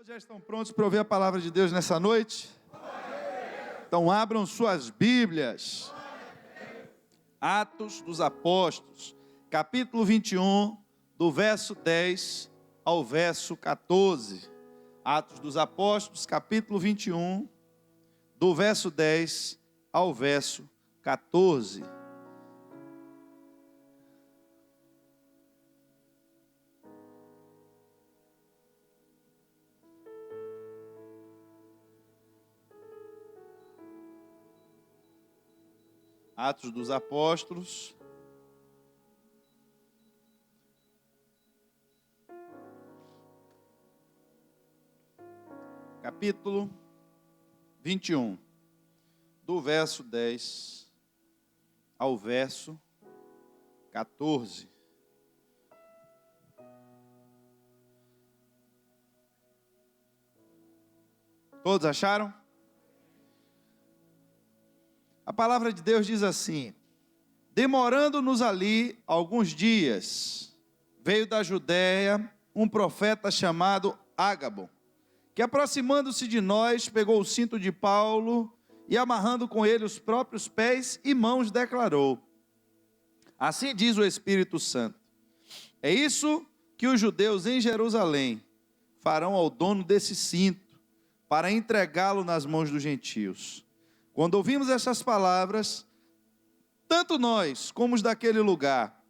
Já estão prontos para ouvir a palavra de Deus nessa noite? Então abram suas Bíblias. Atos dos Apóstolos, capítulo 21, do verso 10 ao verso 14. Atos dos Apóstolos, capítulo 21, do verso 10 ao verso 14. Atos dos Apóstolos, capítulo 21, do verso 10 ao verso 14. Todos acharam? A palavra de Deus diz assim: demorando-nos ali alguns dias, veio da Judéia um profeta chamado Ágabo, que aproximando-se de nós, pegou o cinto de Paulo e amarrando com ele os próprios pés e mãos, declarou: assim diz o Espírito Santo, é isso que os judeus em Jerusalém farão ao dono desse cinto, para entregá-lo nas mãos dos gentios. Quando ouvimos essas palavras, tanto nós como os daquele lugar,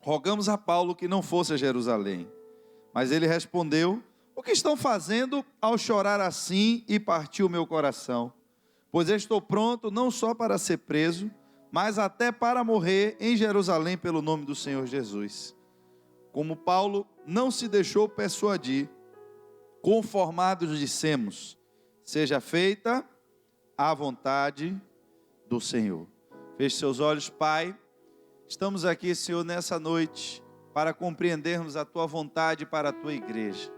rogamos a Paulo que não fosse a Jerusalém. Mas ele respondeu: o que estão fazendo ao chorar assim? E partiu o meu coração, pois estou pronto não só para ser preso, mas até para morrer em Jerusalém pelo nome do Senhor Jesus. Como Paulo não se deixou persuadir, conformados dissemos: seja feita à vontade do Senhor. Feche seus olhos, Pai. Estamos aqui, Senhor, nessa noite para compreendermos a Tua vontade para a Tua igreja.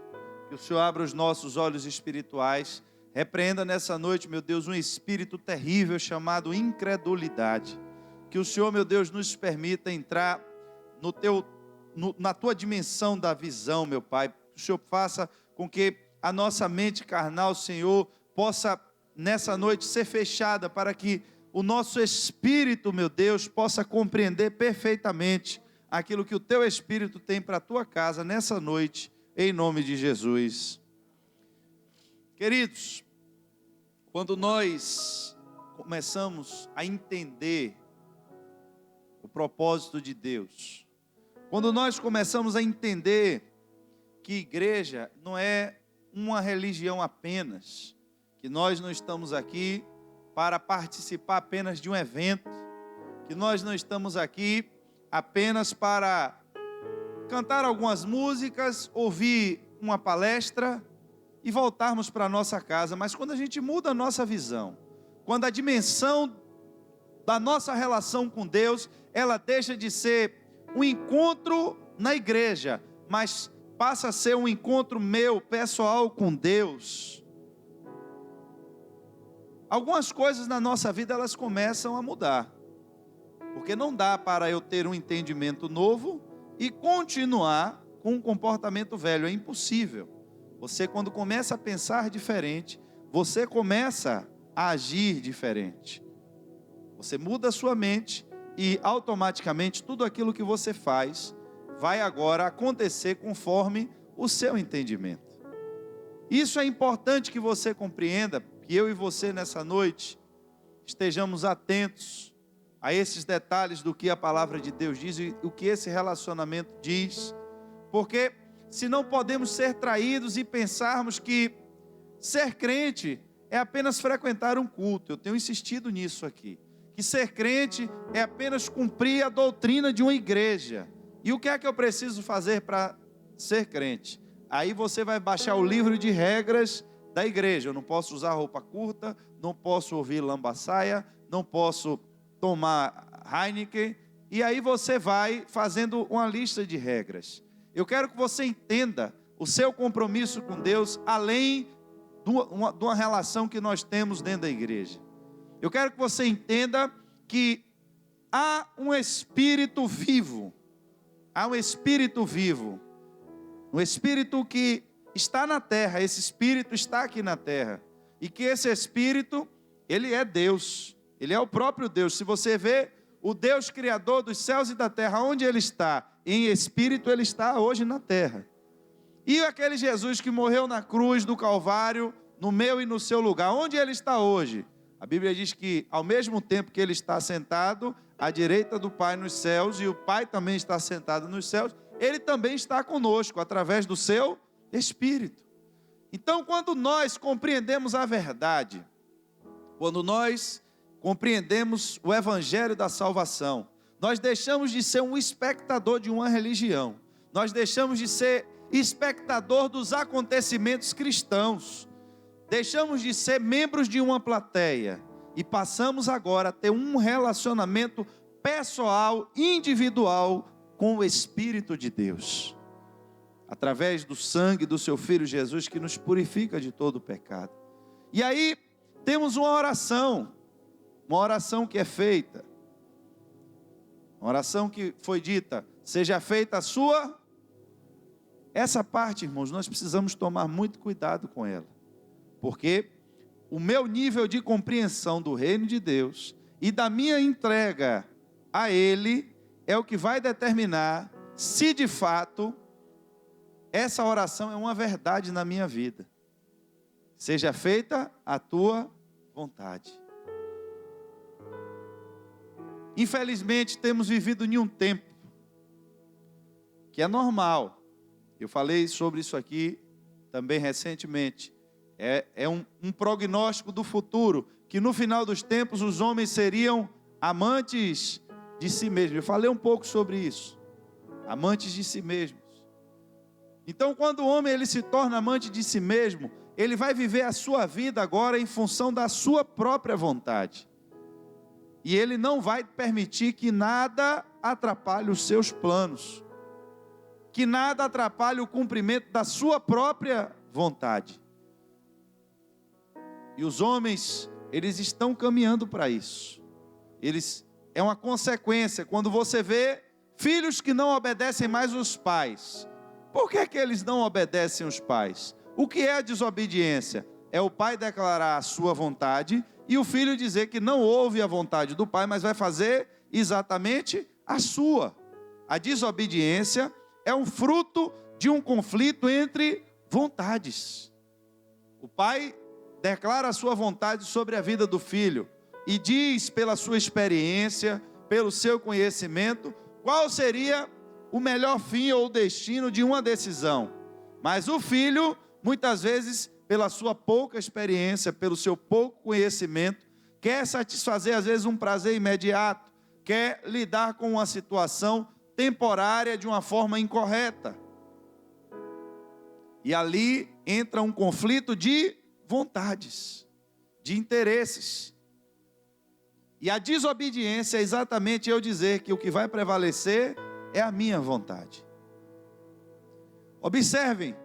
Que o Senhor abra os nossos olhos espirituais. Repreenda nessa noite, meu Deus, um espírito terrível chamado incredulidade. Que o Senhor, meu Deus, nos permita entrar na Tua dimensão da visão, meu Pai. Que o Senhor faça com que a nossa mente carnal, Senhor, possa nessa noite ser fechada, para que o nosso espírito, meu Deus, possa compreender perfeitamente aquilo que o Teu Espírito tem para a Tua casa nessa noite, em nome de Jesus. Queridos, quando nós começamos a entender o propósito de Deus, quando nós começamos a entender que igreja não é uma religião apenas, que nós não estamos aqui para participar apenas de um evento, que nós não estamos aqui apenas para cantar algumas músicas, ouvir uma palestra e voltarmos para a nossa casa. Mas quando a gente muda a nossa visão, quando a dimensão da nossa relação com Deus, ela deixa de ser um encontro na igreja, mas passa a ser um encontro meu, pessoal, com Deus. Algumas coisas na nossa vida, elas começam a mudar. Porque não dá para eu ter um entendimento novo e continuar com um comportamento velho. É impossível. Você, quando começa a pensar diferente, você começa a agir diferente. Você muda a sua mente e automaticamente tudo aquilo que você faz vai agora acontecer conforme o seu entendimento. Isso é importante que você compreenda, que eu e você nessa noite estejamos atentos a esses detalhes do que a palavra de Deus diz e o que esse relacionamento diz, porque se não podemos ser traídos e pensarmos que ser crente é apenas frequentar um culto. Eu tenho insistido nisso aqui, que ser crente é apenas cumprir a doutrina de uma igreja. E o que é que eu preciso fazer para ser crente? Aí você vai baixar o livro de regras da igreja. Eu não posso usar roupa curta, não posso ouvir lambaçaia, não posso tomar Heineken. E aí você vai fazendo uma lista de regras. Eu quero que você entenda o seu compromisso com Deus, além de uma relação que nós temos dentro da igreja. Eu quero que você entenda que há um espírito vivo. Há um espírito vivo. Um espírito que está na terra, esse Espírito está aqui na terra. E que esse Espírito, ele é Deus, ele é o próprio Deus. Se você vê o Deus Criador dos céus e da terra, onde ele está? Em Espírito ele está hoje na terra. E aquele Jesus que morreu na cruz do Calvário, no meu e no seu lugar, onde ele está hoje? A Bíblia diz que ao mesmo tempo que ele está sentado à direita do Pai nos céus, e o Pai também está sentado nos céus, ele também está conosco, através do seu Espírito. Então, quando nós compreendemos a verdade, quando nós compreendemos o Evangelho da salvação, nós deixamos de ser um espectador de uma religião, nós deixamos de ser espectador dos acontecimentos cristãos, deixamos de ser membros de uma plateia e passamos agora a ter um relacionamento pessoal, individual com o Espírito de Deus, através do sangue do seu Filho Jesus, que nos purifica de todo o pecado. E aí temos uma oração que é feita, uma oração que foi dita: seja feita a sua. Essa parte, irmãos, nós precisamos tomar muito cuidado com ela, porque o meu nível de compreensão do reino de Deus e da minha entrega a Ele é o que vai determinar se de fato essa oração é uma verdade na minha vida. Seja feita a tua vontade. Infelizmente temos vivido em um tempo que é normal. Eu falei sobre isso aqui também recentemente. É um prognóstico do futuro, que no final dos tempos os homens seriam amantes de si mesmos. Eu falei um pouco sobre isso. Amantes de si mesmos. Então, quando o homem ele se torna amante de si mesmo, ele vai viver a sua vida agora em função da sua própria vontade. E ele não vai permitir que nada atrapalhe os seus planos, que nada atrapalhe o cumprimento da sua própria vontade. E os homens, eles estão caminhando para isso. É uma consequência, quando você vê filhos que não obedecem mais os pais. Por que eles não obedecem os pais? O que é a desobediência? É o pai declarar a sua vontade e o filho dizer que não ouve a vontade do pai, mas vai fazer exatamente a sua. A desobediência é um fruto de um conflito entre vontades. O pai declara a sua vontade sobre a vida do filho e diz pela sua experiência, pelo seu conhecimento, qual seria o melhor fim ou destino de uma decisão. Mas o filho, muitas vezes, pela sua pouca experiência, pelo seu pouco conhecimento, quer satisfazer às vezes um prazer imediato, quer lidar com uma situação temporária de uma forma incorreta. E ali entra um conflito de vontades, de interesses. E a desobediência é exatamente eu dizer que o que vai prevalecer é a minha vontade. Observem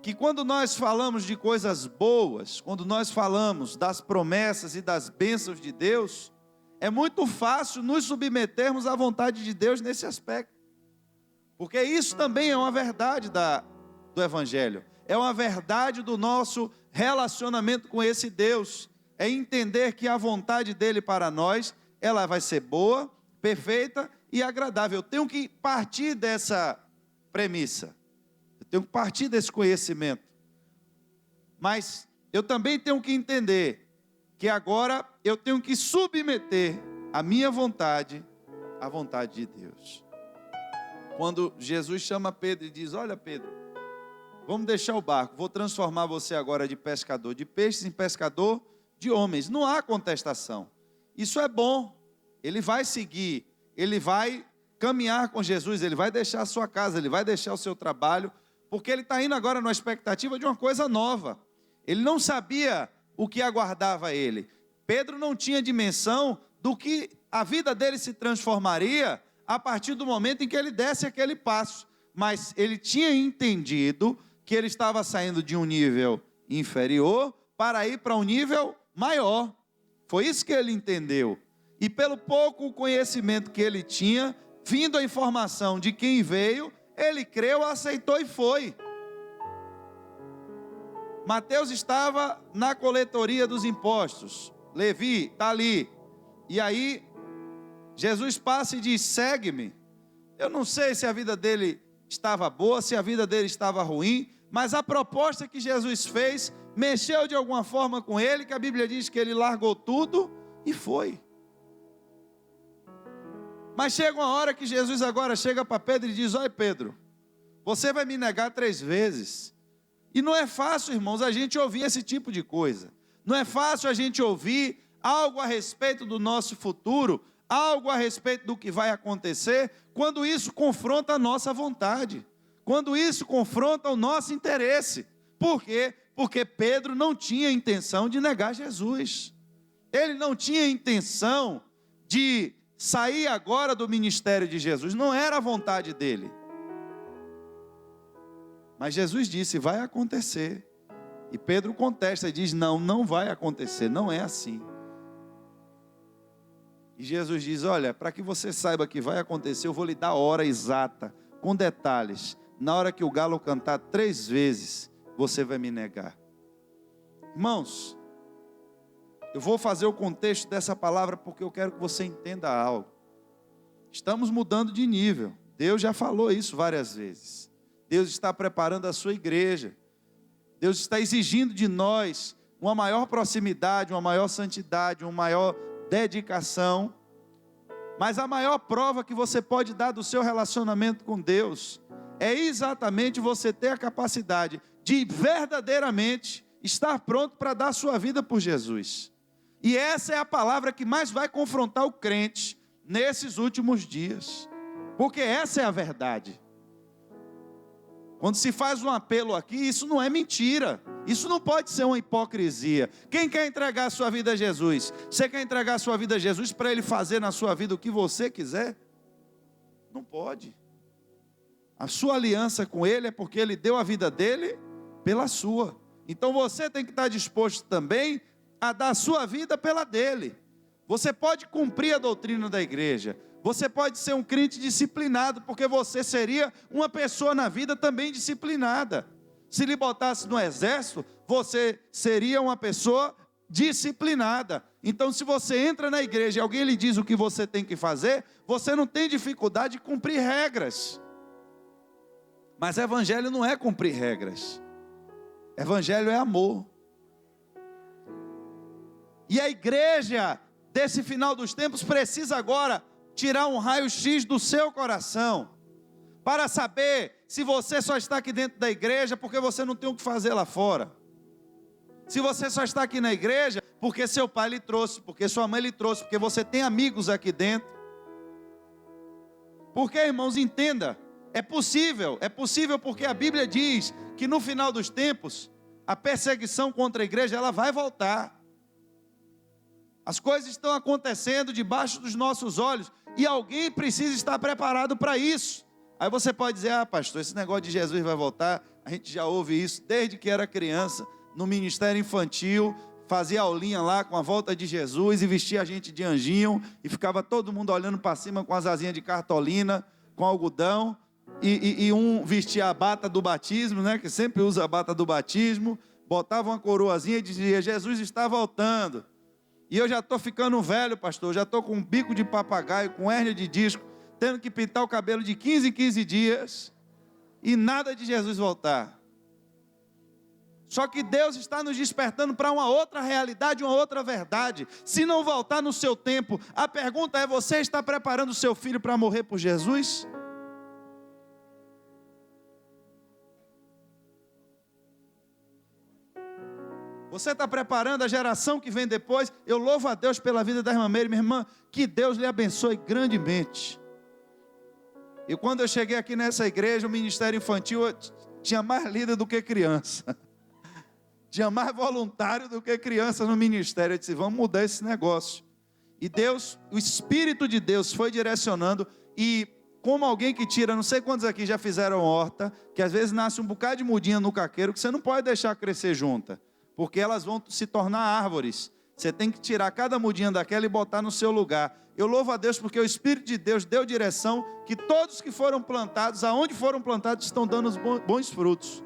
que quando nós falamos de coisas boas, quando nós falamos das promessas e das bênçãos de Deus, é muito fácil nos submetermos à vontade de Deus nesse aspecto. Porque isso também é uma verdade do Evangelho. É uma verdade do nosso relacionamento com esse Deus. É entender que a vontade dele para nós, ela vai ser boa, perfeita e agradável. Eu tenho que partir dessa premissa. Eu tenho que partir desse conhecimento. Mas eu também tenho que entender que agora eu tenho que submeter a minha vontade à vontade de Deus. Quando Jesus chama Pedro e diz: olha Pedro, vamos deixar o barco, vou transformar você agora de pescador de peixes em pescador de homens. Não há contestação. Isso é bom. Ele vai seguir, ele vai caminhar com Jesus, ele vai deixar a sua casa, ele vai deixar o seu trabalho, porque ele está indo agora na expectativa de uma coisa nova. Ele não sabia o que aguardava ele. Pedro não tinha dimensão do que a vida dele se transformaria a partir do momento em que ele desse aquele passo. Mas ele tinha entendido que ele estava saindo de um nível inferior para ir para um nível maior. Foi isso que ele entendeu. E pelo pouco conhecimento que ele tinha, vindo a informação de quem veio, ele creu, aceitou e foi. Mateus estava na coletoria dos impostos. Levi está ali. E aí, Jesus passa e diz: segue-me. Eu não sei se a vida dele estava boa, se a vida dele estava ruim, mas a proposta que Jesus fez mexeu de alguma forma com ele, que a Bíblia diz que ele largou tudo e foi. Mas chega uma hora que Jesus agora chega para Pedro e diz: olha, Pedro, você vai me negar 3 vezes. E não é fácil, irmãos, a gente ouvir esse tipo de coisa. Não é fácil a gente ouvir algo a respeito do nosso futuro, algo a respeito do que vai acontecer, quando isso confronta a nossa vontade, quando isso confronta o nosso interesse. Por quê? Porque Pedro não tinha intenção de negar Jesus. Ele não tinha intenção de sair agora do ministério de Jesus, não era a vontade dele. Mas Jesus disse: vai acontecer. E Pedro contesta e diz: não, não vai acontecer, não é assim. E Jesus diz: olha, para que você saiba que vai acontecer, eu vou lhe dar a hora exata, com detalhes. Na hora que o galo cantar 3 vezes, você vai me negar. Irmãos, eu vou fazer o contexto dessa palavra porque eu quero que você entenda algo. Estamos mudando de nível. Deus já falou isso várias vezes. Deus está preparando a sua igreja. Deus está exigindo de nós uma maior proximidade, uma maior santidade, uma maior dedicação. Mas a maior prova que você pode dar do seu relacionamento com Deus é exatamente você ter a capacidade de verdadeiramente estar pronto para dar a sua vida por Jesus. E essa é a palavra que mais vai confrontar o crente nesses últimos dias, porque essa é a verdade. Quando se faz um apelo aqui, isso não é mentira, isso não pode ser uma hipocrisia. Quem quer entregar a sua vida a Jesus? Você quer entregar a sua vida a Jesus para Ele fazer na sua vida o que você quiser? Não pode. A sua aliança com Ele é porque Ele deu a vida dele pela sua. Então você tem que estar disposto também a dar a sua vida pela dele. Você pode cumprir a doutrina da igreja, você pode ser um crente disciplinado, porque você seria uma pessoa na vida também disciplinada. Se lhe botasse no exército, você seria uma pessoa disciplinada. Então, se você entra na igreja e alguém lhe diz o que você tem que fazer, você não tem dificuldade de cumprir regras. Mas evangelho não é cumprir regras. Evangelho é amor. E a igreja desse final dos tempos precisa agora tirar um raio-x do seu coração, para saber se você só está aqui dentro da igreja porque você não tem o que fazer lá fora. Se você só está aqui na igreja porque seu pai lhe trouxe, porque sua mãe lhe trouxe, porque você tem amigos aqui dentro. Porque, irmãos, entenda, é possível porque a Bíblia diz que no final dos tempos, a perseguição contra a igreja, ela vai voltar. As coisas estão acontecendo debaixo dos nossos olhos, e alguém precisa estar preparado para isso. Aí você pode dizer: pastor, esse negócio de Jesus vai voltar, a gente já ouve isso desde que era criança, no ministério infantil, fazia aulinha lá com a volta de Jesus, e vestia a gente de anjinho, e ficava todo mundo olhando para cima com as asinhas de cartolina, com algodão, e um vestia a bata do batismo, né, que sempre usa a bata do batismo, botava uma coroazinha e dizia: Jesus está voltando. E eu já estou ficando velho, pastor, já estou com um bico de papagaio, com hérnia de disco, tendo que pintar o cabelo de 15 em 15 dias, e nada de Jesus voltar. Só que Deus está nos despertando para uma outra realidade, uma outra verdade. Se não voltar no seu tempo, a pergunta é: você está preparando o seu filho para morrer por Jesus? Você está preparando a geração que vem depois? Eu louvo a Deus pela vida da irmã Meire. Minha irmã, que Deus lhe abençoe grandemente. E quando eu cheguei aqui nessa igreja, o ministério infantil tinha mais líder do que criança. Tinha mais voluntário do que criança no ministério. Eu disse: vamos mudar esse negócio. E Deus, o Espírito de Deus foi direcionando. E como alguém que tira, não sei quantos aqui já fizeram horta, que às vezes nasce um bocado de mudinha no caqueiro, que você não pode deixar crescer junta, porque elas vão se tornar árvores. Você tem que tirar cada mudinha daquela e botar no seu lugar. Eu louvo a Deus porque o Espírito de Deus deu direção, que todos que foram plantados, aonde foram plantados, estão dando os bons frutos.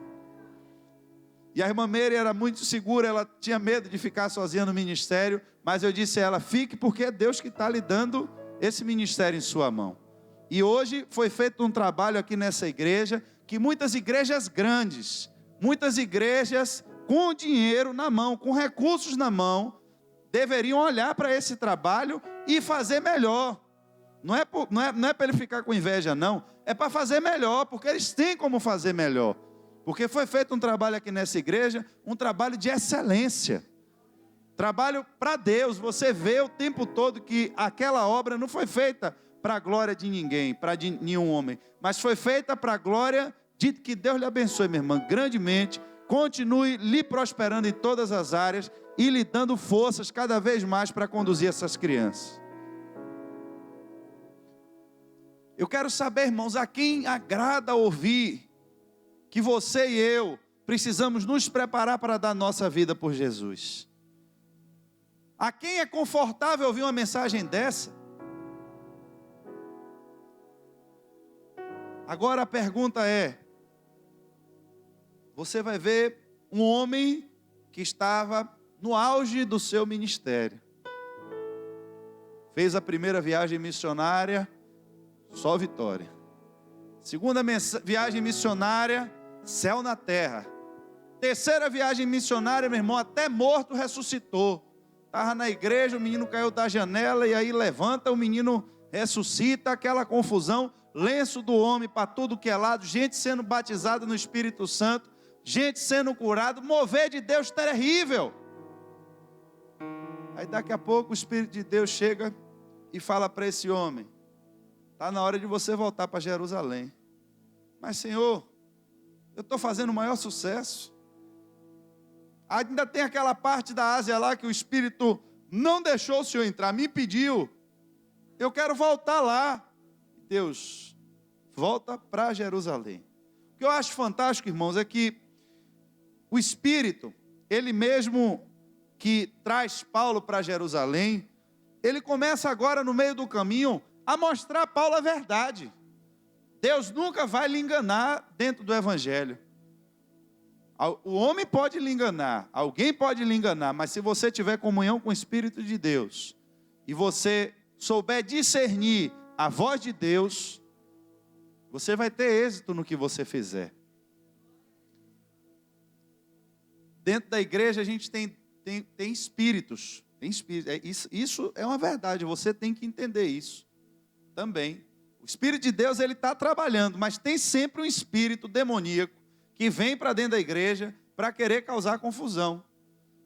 E a irmã Meire era muito segura, ela tinha medo de ficar sozinha no ministério, mas eu disse a ela, fique, porque é Deus que está lhe dando esse ministério em sua mão. E hoje foi feito um trabalho aqui nessa igreja, que muitas igrejas grandes, muitas igrejas com dinheiro na mão, com recursos na mão, deveriam olhar para esse trabalho e fazer melhor. Não é para ele ficar com inveja, não. É para fazer melhor, porque eles têm como fazer melhor. Porque foi feito um trabalho aqui nessa igreja, um trabalho de excelência. Trabalho para Deus. Você vê o tempo todo que aquela obra não foi feita para a glória de ninguém, para de nenhum homem, mas foi feita para a glória de que Deus lhe abençoe, minha irmã, grandemente. Continue lhe prosperando em todas as áreas e lhe dando forças cada vez mais para conduzir essas crianças. Eu quero saber, irmãos, a quem agrada ouvir que você e eu precisamos nos preparar para dar nossa vida por Jesus. A quem é confortável ouvir uma mensagem dessa? Agora a pergunta é, você vai ver um homem que estava no auge do seu ministério. Fez a primeira viagem missionária, só vitória. Segunda viagem missionária, céu na terra. Terceira viagem missionária, meu irmão, até morto ressuscitou. Estava na igreja, o menino caiu da janela e aí levanta, o menino ressuscita, aquela confusão, lenço do homem para tudo que é lado, gente sendo batizada no Espírito Santo, gente sendo curada, mover de Deus terrível. Aí daqui a pouco o Espírito de Deus chega e fala para esse homem, está na hora de você voltar para Jerusalém. Mas Senhor, eu estou fazendo o maior sucesso. Ainda tem aquela parte da Ásia lá que o Espírito não deixou o Senhor entrar, me pediu. Eu quero voltar lá. Deus, volta para Jerusalém. O que eu acho fantástico, irmãos, é que o Espírito, ele mesmo que traz Paulo para Jerusalém, ele começa agora no meio do caminho a mostrar a Paulo a verdade. Deus nunca vai lhe enganar dentro do Evangelho. O homem pode lhe enganar, alguém pode lhe enganar, mas se você tiver comunhão com o Espírito de Deus, e você souber discernir a voz de Deus, você vai ter êxito no que você fizer. Dentro da igreja a gente tem espíritos. Tem espíritos. Isso é uma verdade, você tem que entender isso também. O Espírito de Deus, ele está trabalhando, mas tem sempre um espírito demoníaco que vem para dentro da igreja para querer causar confusão,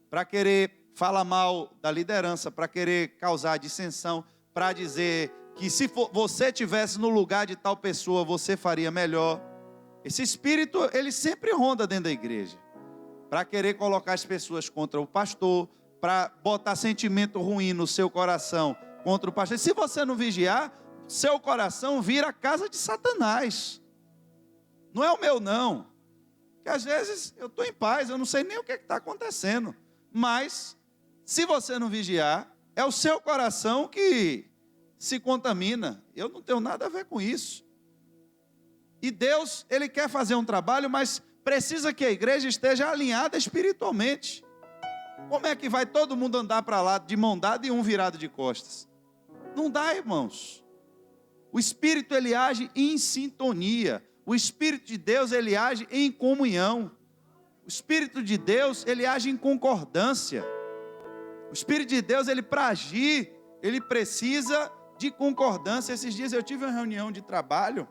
para querer falar mal da liderança, para querer causar dissensão, para dizer que se você estivesse no lugar de tal pessoa, você faria melhor. Esse espírito, ele sempre ronda dentro da igreja, para querer colocar as pessoas contra o pastor, para botar sentimento ruim no seu coração contra o pastor. E se você não vigiar, seu coração vira a casa de Satanás. Não é o meu, não. Porque às vezes eu estou em paz, eu não sei nem o que está acontecendo. Mas, se você não vigiar, é o seu coração que se contamina. Eu não tenho nada a ver com isso. E Deus, Ele quer fazer um trabalho, mas precisa que a igreja esteja alinhada espiritualmente. Como é que vai todo mundo andar para lá de mão dada e um virado de costas? Não dá, irmãos. O Espírito, ele age em sintonia. O Espírito de Deus, ele age em comunhão. O Espírito de Deus, ele age em concordância. O Espírito de Deus, ele para agir, ele precisa de concordância. Esses dias eu tive uma reunião de trabalho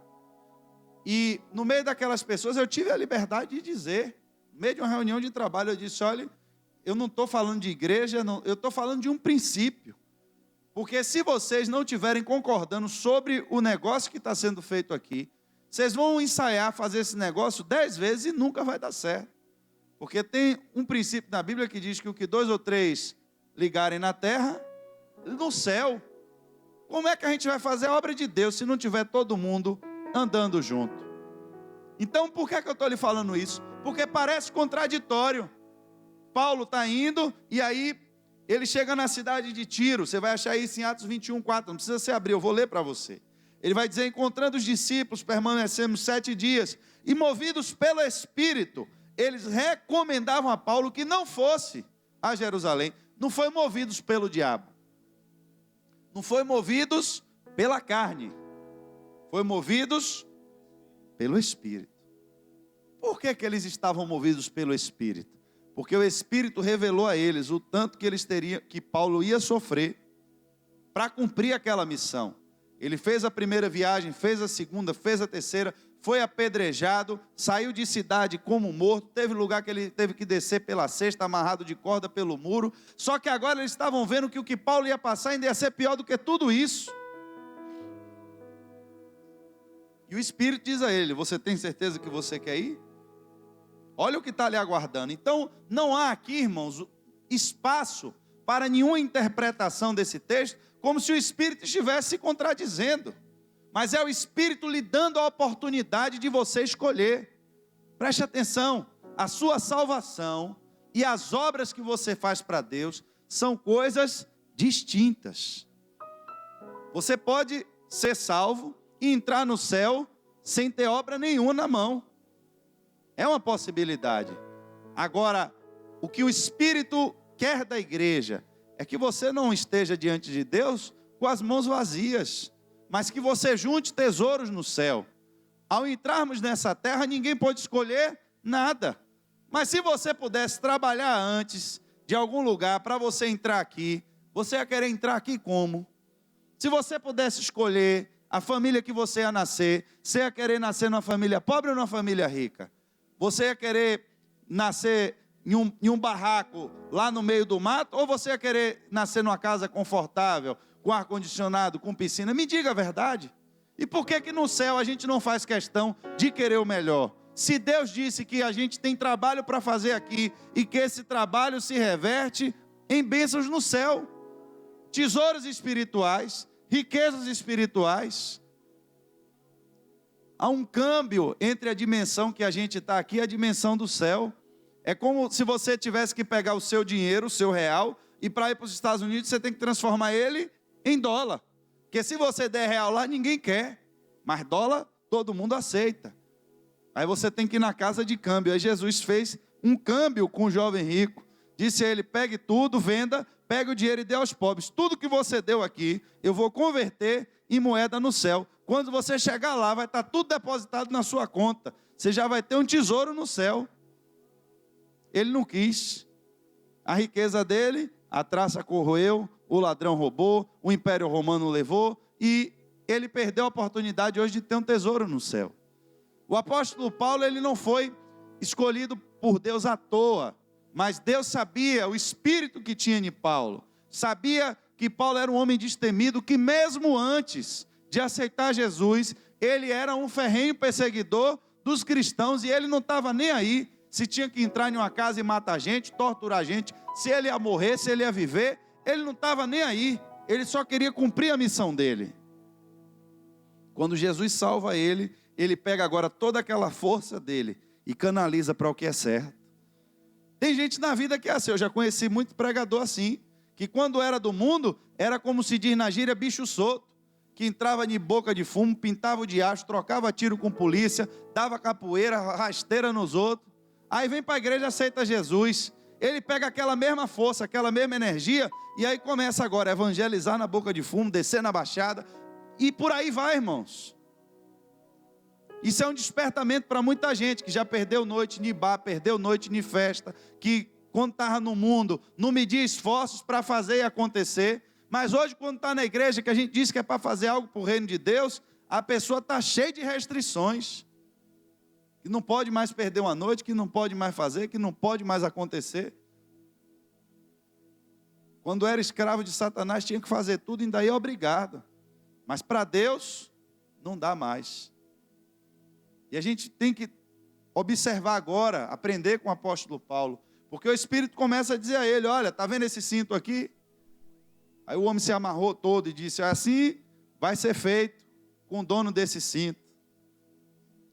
e no meio daquelas pessoas eu tive a liberdade de dizer, no meio de uma reunião de trabalho, eu disse, olha, eu não estou falando de igreja, não, eu estou falando de um princípio. Porque se vocês não estiverem concordando sobre o negócio que está sendo feito aqui, vocês vão ensaiar fazer esse negócio 10 vezes e nunca vai dar certo. Porque tem um princípio na Bíblia que diz que o que 2 ou 3 ligarem na terra, no céu. Como é que a gente vai fazer a obra de Deus se não tiver todo mundo andando junto? Então, por que eu estou lhe falando isso? Porque parece contraditório. Paulo está indo e aí ele chega na cidade de Tiro. Você vai achar isso em Atos 21:4. Não precisa se abrir, eu vou ler para você. Ele vai dizer, encontrando os discípulos, permanecemos 7 dias, e movidos pelo Espírito, eles recomendavam a Paulo que não fosse a Jerusalém. Não foi movidos pelo diabo, não foi movidos pela carne, foi movidos pelo Espírito. Por que eles estavam movidos pelo Espírito? Porque o Espírito revelou a eles o tanto que eles teriam, que Paulo ia sofrer para cumprir aquela missão. Ele fez a primeira viagem, fez a segunda, fez a terceira, foi apedrejado, saiu de cidade como morto, teve lugar que ele teve que descer pela cesta, amarrado de corda pelo muro. Só que agora eles estavam vendo que o que Paulo ia passar ainda ia ser pior do que tudo isso. E o Espírito diz a ele: você tem certeza que você quer ir? Olha o que está ali aguardando. Então, não há aqui, irmãos, espaço para nenhuma interpretação desse texto, como se o Espírito estivesse se contradizendo. Mas é o Espírito lhe dando a oportunidade de você escolher. Preste atenção, a sua salvação e as obras que você faz para Deus são coisas distintas. Você pode ser salvo e entrar no céu sem ter obra nenhuma na mão. É uma possibilidade. Agora, o que o Espírito quer da igreja é que você não esteja diante de Deus com as mãos vazias, mas que você junte tesouros no céu. Ao entrarmos nessa terra, ninguém pode escolher nada. Mas se você pudesse trabalhar antes de algum lugar para você entrar aqui, você ia querer entrar aqui como? Se você pudesse escolher a família que você ia nascer, você ia querer nascer numa família pobre ou numa família rica? Você ia querer nascer em um barraco lá no meio do mato, ou você ia querer nascer numa casa confortável, com ar-condicionado, com piscina? Me diga a verdade. E por que no céu a gente não faz questão de querer o melhor? Se Deus disse que a gente tem trabalho para fazer aqui, e que esse trabalho se reverte em bênçãos no céu, tesouros espirituais, riquezas espirituais. Há um câmbio entre a dimensão que a gente está aqui e a dimensão do céu. É como se você tivesse que pegar o seu dinheiro, o seu real, e para ir para os Estados Unidos você tem que transformar ele em dólar. Porque se você der real lá, ninguém quer. Mas dólar, todo mundo aceita. Aí você tem que ir na casa de câmbio. Aí Jesus fez um câmbio com o jovem rico. Disse a ele: pegue tudo, venda, pegue o dinheiro e dê aos pobres. Tudo que você deu aqui, eu vou converter em moeda no céu. Quando você chegar lá, vai estar tudo depositado na sua conta. Você já vai ter um tesouro no céu. Ele não quis. A riqueza dele, a traça corroeu, o ladrão roubou, o Império Romano levou, e ele perdeu a oportunidade hoje de ter um tesouro no céu. O apóstolo Paulo, ele não foi escolhido por Deus à toa, mas Deus sabia o espírito que tinha em Paulo. Sabia que Paulo era um homem destemido, que mesmo antes de aceitar Jesus, ele era um ferrenho perseguidor dos cristãos, e ele não estava nem aí se tinha que entrar em uma casa e matar gente, torturar gente, se ele ia morrer, se ele ia viver. Ele não estava nem aí, ele só queria cumprir a missão dele. Quando Jesus salva ele, ele pega agora toda aquela força dele e canaliza para o que é certo. Tem gente na vida que é assim. Eu já conheci muito pregador assim, que quando era do mundo, era como se diz na gíria, bicho solto, que entrava de boca de fumo, pintava o diacho, trocava tiro com polícia, dava capoeira, rasteira nos outros. Aí vem para a igreja e aceita Jesus. Ele pega aquela mesma força, aquela mesma energia, e aí começa agora a evangelizar na boca de fumo, descer na baixada, e por aí vai, irmãos. Isso é um despertamento para muita gente que já perdeu noite em bar, perdeu noite em festa, que quando estava no mundo não media esforços para fazer e acontecer, mas hoje quando está na igreja, que a gente diz que é para fazer algo para o reino de Deus, a pessoa está cheia de restrições, que não pode mais perder uma noite, que não pode mais fazer, que não pode mais acontecer. Quando era escravo de Satanás, tinha que fazer tudo, ainda ia obrigado. Mas para Deus, não dá mais. E a gente tem que observar agora, aprender com o apóstolo Paulo, porque o Espírito começa a dizer a ele: olha, está vendo esse cinto aqui? Aí o homem se amarrou todo e disse: assim vai ser feito com o dono desse cinto.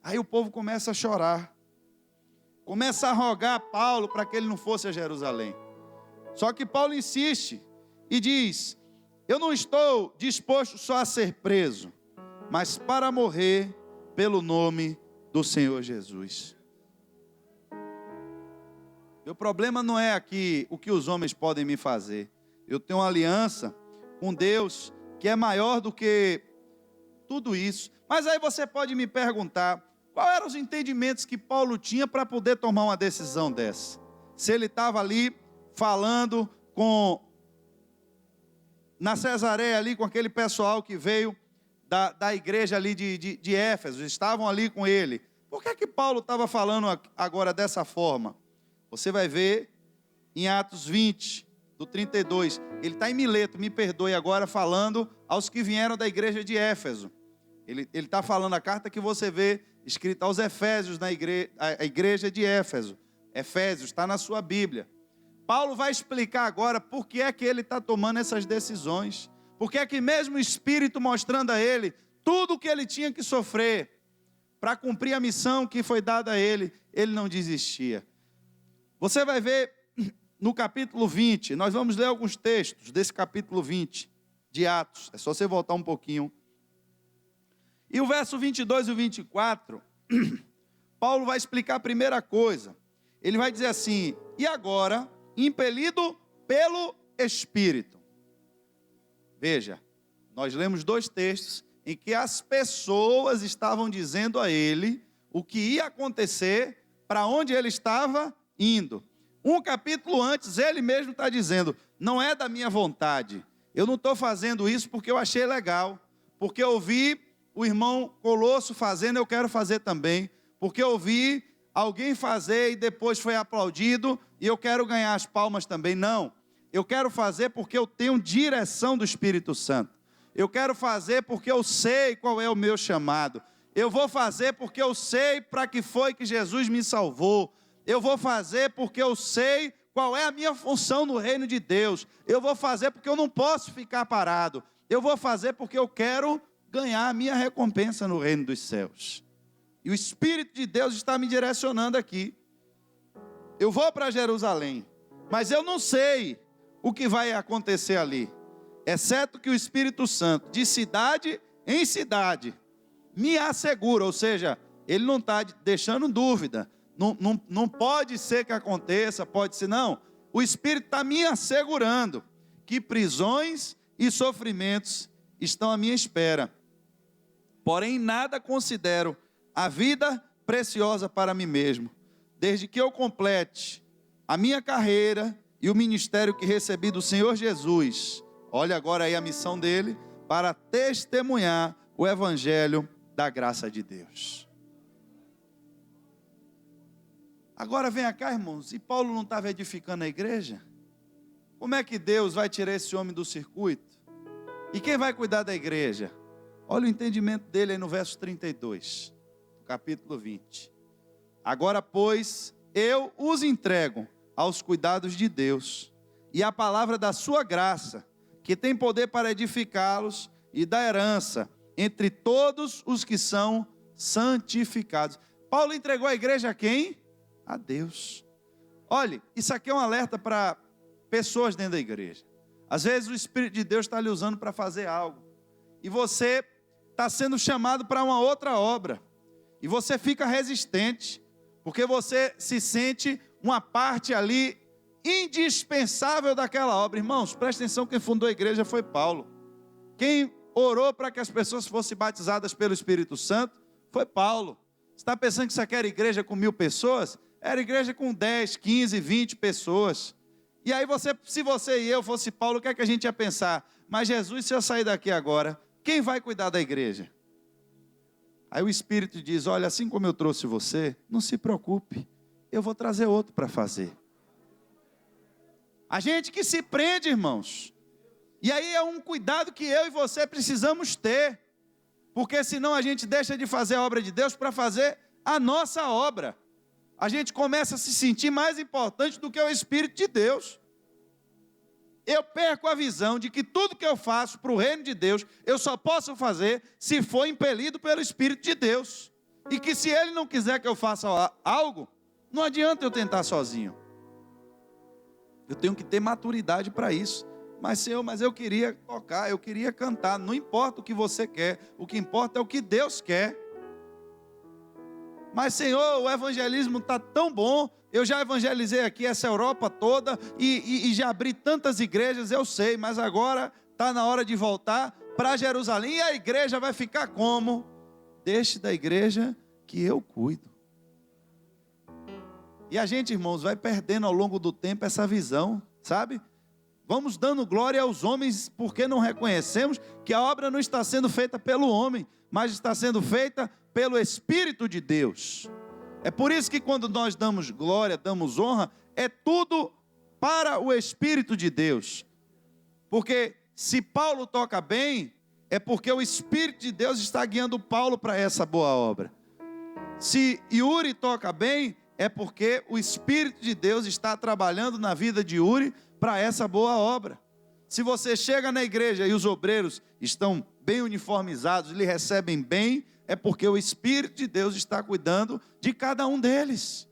Aí o povo começa a chorar, começa a rogar a Paulo para que ele não fosse a Jerusalém. Só que Paulo insiste e diz: eu não estou disposto só a ser preso, mas para morrer pelo nome do Senhor Jesus. Meu problema não é aqui o que os homens podem me fazer. Eu tenho uma aliança com Deus que é maior do que tudo isso. Mas aí você pode me perguntar, quais eram os entendimentos que Paulo tinha para poder tomar uma decisão dessa? Se ele estava ali falando na Cesareia ali com aquele pessoal que veio da igreja ali de Éfeso, estavam ali com ele. Por que Paulo estava falando agora dessa forma? Você vai ver em Atos 20, do 32. Ele está em Mileto, me perdoe agora, falando aos que vieram da igreja de Éfeso. Ele está falando a carta que você vê escrita aos Efésios, a igreja de Éfeso. Efésios, está na sua Bíblia. Paulo vai explicar agora por que é que ele está tomando essas decisões. Por que é que mesmo o Espírito mostrando a ele tudo o que ele tinha que sofrer para cumprir a missão que foi dada a ele, ele não desistia. Você vai ver no capítulo 20, nós vamos ler alguns textos desse capítulo 20 de Atos. É só você voltar um pouquinho. E o verso 22 e o 24, Paulo vai explicar a primeira coisa. Ele vai dizer assim: e agora, impelido pelo Espírito. Veja, nós lemos dois textos em que as pessoas estavam dizendo a ele o que ia acontecer, para onde ele estava indo. Um capítulo antes, ele mesmo está dizendo: não é da minha vontade, eu não estou fazendo isso porque eu achei legal, porque eu vi o irmão Colosso fazendo, eu quero fazer também, porque eu vi alguém fazer e depois foi aplaudido e eu quero ganhar as palmas também. Não, eu quero fazer porque eu tenho direção do Espírito Santo. Eu quero fazer porque eu sei qual é o meu chamado. Eu vou fazer porque eu sei para que foi que Jesus me salvou. Eu vou fazer porque eu sei qual é a minha função no reino de Deus. Eu vou fazer porque eu não posso ficar parado. Eu vou fazer porque eu quero ganhar a minha recompensa no reino dos céus. E o Espírito de Deus está me direcionando aqui. Eu vou para Jerusalém, mas eu não sei o que vai acontecer ali, exceto que o Espírito Santo, de cidade em cidade, me assegura, ou seja, ele não está deixando dúvida, não pode ser que aconteça, pode ser, não, o Espírito está me assegurando que prisões e sofrimentos estão à minha espera, porém nada considero a vida preciosa para mim mesmo, desde que eu complete a minha carreira e o ministério que recebi do Senhor Jesus. Olha agora aí a missão dele, para testemunhar o evangelho da graça de Deus. Agora vem cá, irmãos, e Paulo não estava edificando a igreja? Como é que Deus vai tirar esse homem do circuito? E quem vai cuidar da igreja? Olha o entendimento dele aí no verso 32, capítulo 20. Agora, pois, eu os entrego aos cuidados de Deus, e a palavra da sua graça, que tem poder para edificá-los, e da herança entre todos os que são santificados. Paulo entregou a igreja a quem? A Deus. Olhe, isso aqui é um alerta para pessoas dentro da igreja. Às vezes o Espírito de Deus está lhe usando para fazer algo, e você está sendo chamado para uma outra obra, e você fica resistente, porque você se sente uma parte ali indispensável daquela obra. Irmãos, presta atenção, quem fundou a igreja foi Paulo. Quem orou para que as pessoas fossem batizadas pelo Espírito Santo foi Paulo. Você está pensando que você quer igreja com 1000 pessoas? Era igreja com 10, 15, 20 pessoas. E aí se você e eu fosse Paulo, o que é que a gente ia pensar? Mas Jesus, se eu sair daqui agora, quem vai cuidar da igreja? Aí o Espírito diz: olha, assim como eu trouxe você, não se preocupe, eu vou trazer outro para fazer. A gente que se prende, irmãos. E aí é um cuidado que eu e você precisamos ter, porque senão a gente deixa de fazer a obra de Deus para fazer a nossa obra. A gente começa a se sentir mais importante do que o Espírito de Deus. Eu perco a visão de que tudo que eu faço para o reino de Deus, eu só posso fazer se for impelido pelo Espírito de Deus. E que se Ele não quiser que eu faça algo, não adianta eu tentar sozinho. Eu tenho que ter maturidade para isso. Mas Senhor, eu queria tocar, eu queria cantar. Não importa o que você quer, o que importa é o que Deus quer. Mas, Senhor, o evangelismo está tão bom, eu já evangelizei aqui essa Europa toda e já abri tantas igrejas, eu sei, mas agora está na hora de voltar para Jerusalém. E a igreja vai ficar como? Deixe da igreja que eu cuido. E a gente, irmãos, vai perdendo ao longo do tempo essa visão, sabe? Vamos dando glória aos homens porque não reconhecemos que a obra não está sendo feita pelo homem, mas está sendo feita pelo Espírito de Deus. É por isso que quando nós damos glória, damos honra, é tudo para o Espírito de Deus. Porque se Paulo toca bem, é porque o Espírito de Deus está guiando Paulo para essa boa obra. Se Yuri toca bem, é porque o Espírito de Deus está trabalhando na vida de Yuri para essa boa obra. Se você chega na igreja e os obreiros estão bem uniformizados, lhe recebem bem, é porque o Espírito de Deus está cuidando de cada um deles.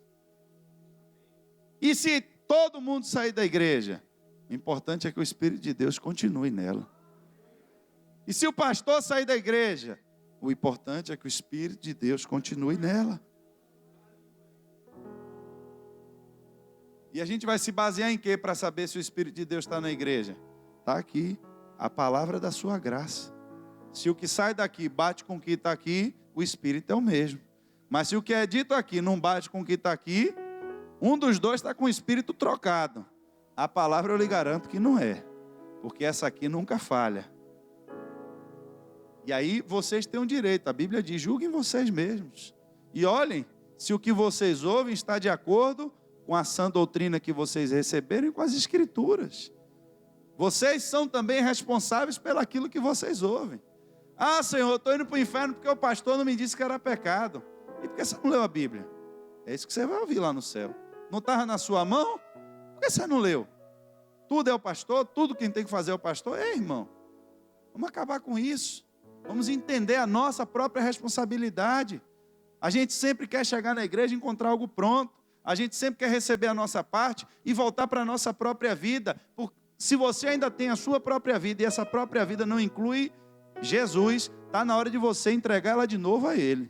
E se todo mundo sair da igreja, o importante é que o Espírito de Deus continue nela. E se o pastor sair da igreja, o importante é que o Espírito de Deus continue nela. E a gente vai se basear em quê para saber se o Espírito de Deus está na igreja? Está aqui, a palavra da sua graça. Se o que sai daqui bate com o que está aqui, o Espírito é o mesmo. Mas se o que é dito aqui não bate com o que está aqui, um dos dois está com o Espírito trocado. A palavra eu lhe garanto que não é, porque essa aqui nunca falha. E aí vocês têm um direito, a Bíblia diz, julguem vocês mesmos. E olhem, se o que vocês ouvem está de acordo com a sã doutrina que vocês receberam e com as Escrituras. Vocês são também responsáveis pelo aquilo que vocês ouvem. Ah, Senhor, eu estou indo para o inferno porque o pastor não me disse que era pecado. E por que você não leu a Bíblia? É isso que você vai ouvir lá no céu. Não estava na sua mão? Por que você não leu? Tudo é o pastor, tudo quem tem que fazer é o pastor. Ei, irmão, vamos acabar com isso. Vamos entender a nossa própria responsabilidade. A gente sempre quer chegar na igreja e encontrar algo pronto. A gente sempre quer receber a nossa parte e voltar para a nossa própria vida. Se você ainda tem a sua própria vida e essa própria vida não inclui Jesus, está na hora de você entregar ela de novo a Ele.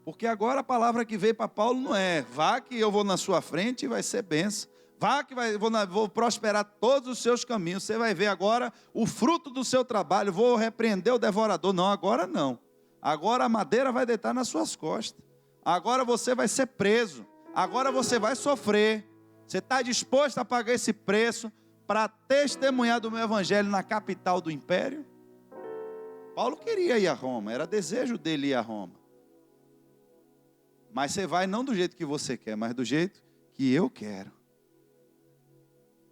Porque agora a palavra que veio para Paulo não é: vá que eu vou na sua frente e vai ser bênção. Vá que vou prosperar todos os seus caminhos. Você vai ver agora o fruto do seu trabalho. Vou repreender o devorador. Não, agora não. Agora a madeira vai deitar nas suas costas. Agora você vai ser preso. Agora você vai sofrer. Você está disposto a pagar esse preço para testemunhar do meu evangelho na capital do império? Paulo queria ir a Roma. Era desejo dele ir a Roma. Mas você vai não do jeito que você quer, mas do jeito que eu quero.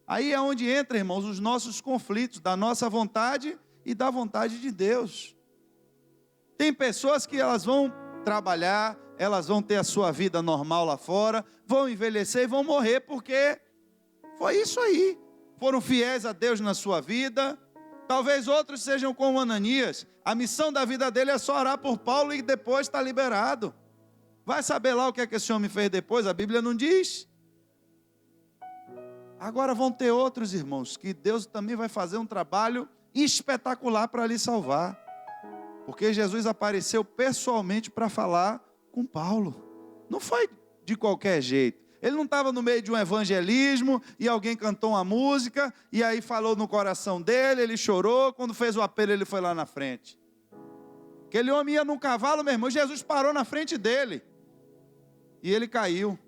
Aí é onde entra, irmãos, os nossos conflitos da nossa vontade e da vontade de Deus. Tem pessoas que elas vão trabalhar, elas vão ter a sua vida normal lá fora, vão envelhecer e vão morrer porque foi isso aí. Foram fiéis a Deus na sua vida. Talvez outros sejam como Ananias. A missão da vida dele é só orar por Paulo e depois está liberado. Vai saber lá o que é que esse homem fez depois, a Bíblia não diz. Agora vão ter outros, irmãos, que Deus também vai fazer um trabalho espetacular para lhe salvar. Porque Jesus apareceu pessoalmente para falar com Paulo. Não foi de qualquer jeito. Ele não estava no meio de um evangelismo e alguém cantou uma música e aí falou no coração dele, ele chorou, quando fez o apelo ele foi lá na frente. Aquele homem ia num cavalo, meu irmão, Jesus parou na frente dele e ele caiu.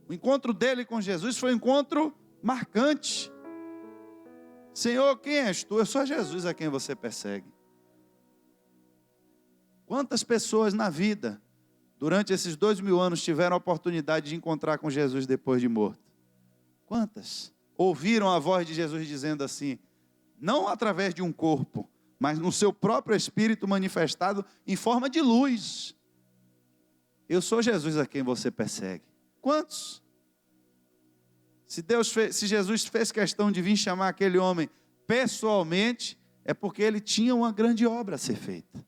O encontro dele com Jesus foi um encontro marcante. Senhor, quem és tu? Eu sou Jesus a quem você persegue. Quantas pessoas na vida, durante esses 2000 anos, tiveram a oportunidade de encontrar com Jesus depois de morto? Quantas? Ouviram a voz de Jesus dizendo assim, não através de um corpo, mas no seu próprio espírito manifestado em forma de luz. Eu sou Jesus a quem você persegue. Quantos? Se Jesus fez questão de vir chamar aquele homem pessoalmente, é porque ele tinha uma grande obra a ser feita.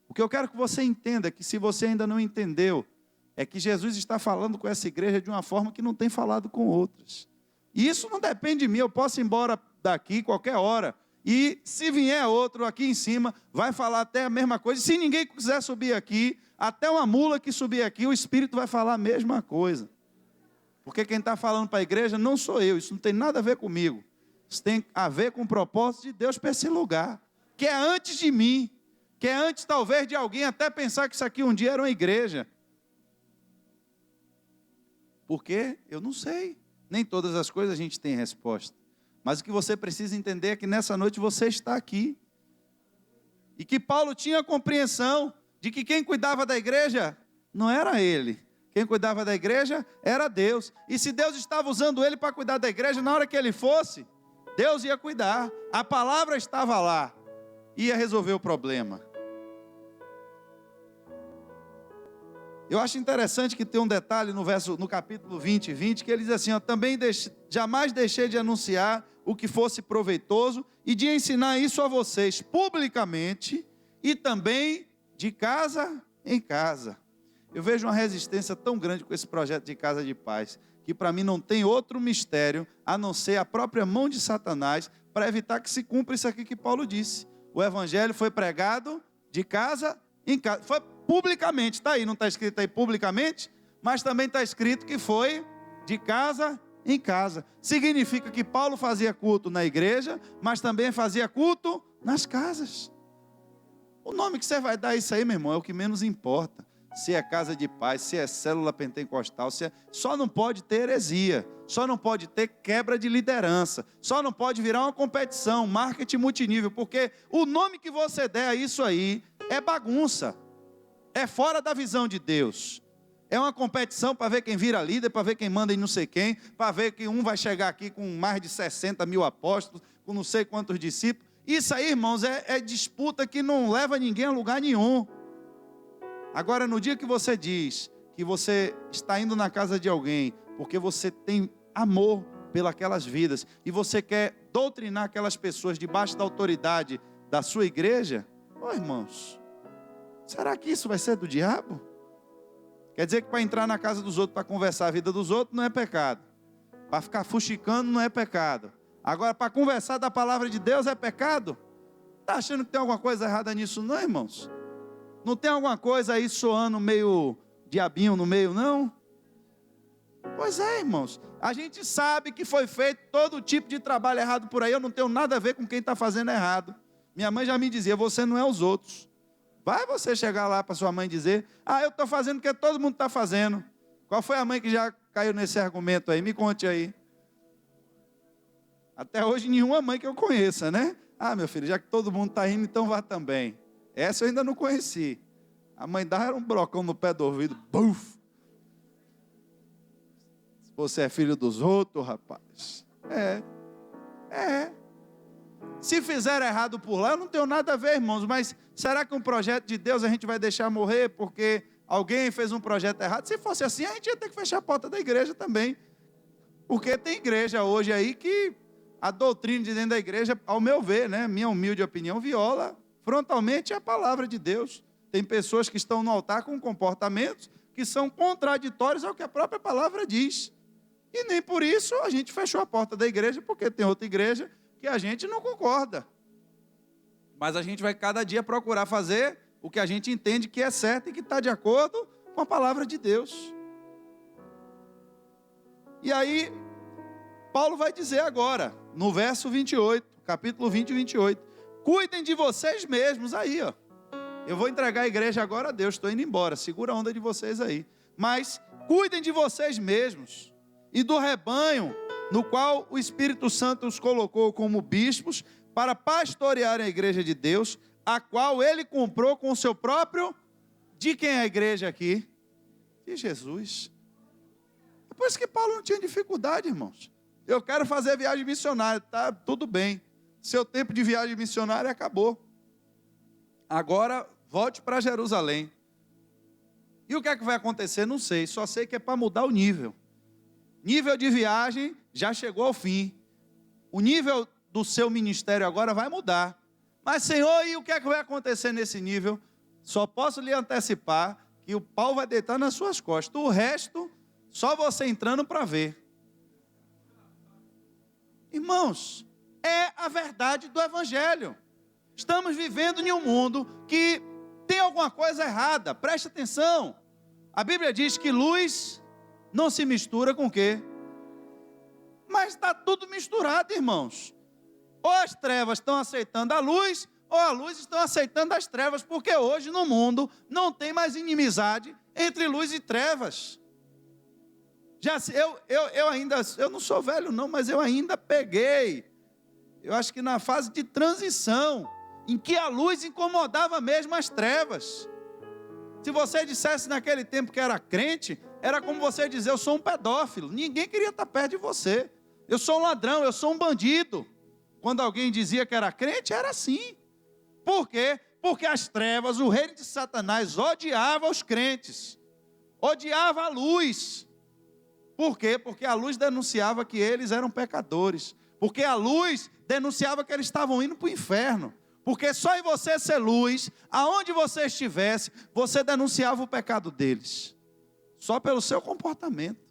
O que eu quero que você entenda, é que se você ainda não entendeu, é que Jesus está falando com essa igreja de uma forma que não tem falado com outras. E isso não depende de mim, eu posso ir embora daqui qualquer hora, E se vier outro aqui em cima, vai falar até a mesma coisa. Se ninguém quiser subir aqui, até uma mula que subir aqui, o Espírito vai falar a mesma coisa. Porque quem está falando para a igreja não sou eu, isso não tem nada a ver comigo. Isso tem a ver com o propósito de Deus para esse lugar, que é antes de mim, que é antes talvez de alguém até pensar que isso aqui um dia era uma igreja. Porque eu não sei, nem todas as coisas a gente tem resposta. Mas o que você precisa entender é que nessa noite você está aqui. E que Paulo tinha a compreensão de que quem cuidava da igreja não era ele. Quem cuidava da igreja era Deus. E se Deus estava usando ele para cuidar da igreja, na hora que ele fosse, Deus ia cuidar. A palavra estava lá. Ia resolver o problema. Eu acho interessante que tem um detalhe no capítulo 20, que ele diz assim, ó, também jamais deixei de anunciar o que fosse proveitoso e de ensinar isso a vocês publicamente e também de casa em casa. Eu vejo uma resistência tão grande com esse projeto de casa de paz, que para mim não tem outro mistério a não ser a própria mão de Satanás para evitar que se cumpra isso aqui que Paulo disse. O evangelho foi pregado de casa em casa, foi publicamente, está aí, não está escrito aí publicamente, mas também está escrito que foi de casa em casa. Significa que Paulo fazia culto na igreja, mas também fazia culto nas casas. O nome que você vai dar a isso aí, meu irmão, é o que menos importa. Se é casa de paz, se é célula pentecostal, só não pode ter heresia, só não pode ter quebra de liderança, só não pode virar uma competição, marketing multinível, porque o nome que você der a isso aí é bagunça. É fora da visão de Deus. É uma competição para ver quem vira líder, para ver quem manda em não sei quem, para ver que um vai chegar aqui com mais de 60 mil apóstolos, com não sei quantos discípulos. Isso aí, irmãos, é disputa que não leva ninguém a lugar nenhum. Agora, no dia que você diz que você está indo na casa de alguém, porque você tem amor pelas vidas, e você quer doutrinar aquelas pessoas debaixo da autoridade da sua igreja, irmãos, será que isso vai ser do diabo? Quer dizer que para entrar na casa dos outros, para conversar a vida dos outros, não é pecado. Para ficar fuxicando, não é pecado. Agora, para conversar da palavra de Deus, é pecado? Está achando que tem alguma coisa errada nisso, não, irmãos? Não tem alguma coisa aí soando meio diabinho no meio, não? Pois é, irmãos. A gente sabe que foi feito todo tipo de trabalho errado por aí. Eu não tenho nada a ver com quem está fazendo errado. Minha mãe já me dizia, você não é os outros. Vai você chegar lá para sua mãe dizer, eu estou fazendo o que todo mundo está fazendo. Qual foi a mãe que já caiu nesse argumento aí? Me conte aí. Até hoje nenhuma mãe que eu conheça, né? Meu filho, já que todo mundo está indo, então vá também. Essa eu ainda não conheci. A mãe dava era um brocão no pé do ouvido. Buf! Se você é filho dos outros, rapaz. Se fizer errado por lá, eu não tenho nada a ver, irmãos. Mas será que um projeto de Deus a gente vai deixar morrer porque alguém fez um projeto errado? Se fosse assim, a gente ia ter que fechar a porta da igreja também. Porque tem igreja hoje aí que a doutrina de dentro da igreja, ao meu ver, né, minha humilde opinião, viola frontalmente a palavra de Deus. Tem pessoas que estão no altar com comportamentos que são contraditórios ao que a própria palavra diz. E nem por isso a gente fechou a porta da igreja, porque tem outra igreja que a gente não concorda. Mas a gente vai cada dia procurar fazer o que a gente entende que é certo e que está de acordo com a palavra de Deus. E aí, Paulo vai dizer agora, no verso 28, capítulo 20 e 28, cuidem de vocês mesmos aí, ó. Eu vou entregar a igreja agora a Deus, estou indo embora, segura a onda de vocês aí. Mas cuidem de vocês mesmos e do rebanho no qual o Espírito Santo os colocou como bispos para pastorear a igreja de Deus, a qual ele comprou com o seu próprio... De quem é a igreja aqui? De Jesus. É por isso que Paulo não tinha dificuldade, irmãos. Eu quero fazer viagem missionária, tá? Tudo bem. Seu tempo de viagem missionária acabou. Agora, volte para Jerusalém. E o que é que vai acontecer? Não sei, só sei que é para mudar o nível. Nível de viagem já chegou ao fim. O nível do seu ministério agora vai mudar. Mas, Senhor, e o que é que vai acontecer nesse nível? Só posso lhe antecipar que o pau vai deitar nas suas costas. O resto, só você entrando para ver. Irmãos, é a verdade do Evangelho. Estamos vivendo em um mundo que tem alguma coisa errada, preste atenção. A Bíblia diz que luz não se mistura com o quê? Mas está tudo misturado, irmãos. Ou as trevas estão aceitando a luz, ou a luz está aceitando as trevas, porque hoje no mundo não tem mais inimizade entre luz e trevas. Eu não sou velho não, mas eu ainda peguei, eu acho que na fase de transição, em que a luz incomodava mesmo as trevas. Se você dissesse naquele tempo que era crente, era como você dizer, eu sou um pedófilo, ninguém queria estar perto de você. Eu sou um ladrão, eu sou um bandido. Quando alguém dizia que era crente, era assim. Por quê? Porque as trevas, o reino de Satanás, odiava os crentes, odiava a luz. Por quê? Porque a luz denunciava que eles eram pecadores. Porque a luz denunciava que eles estavam indo para o inferno. Porque só em você ser luz, aonde você estivesse, você denunciava o pecado deles. Só pelo seu comportamento.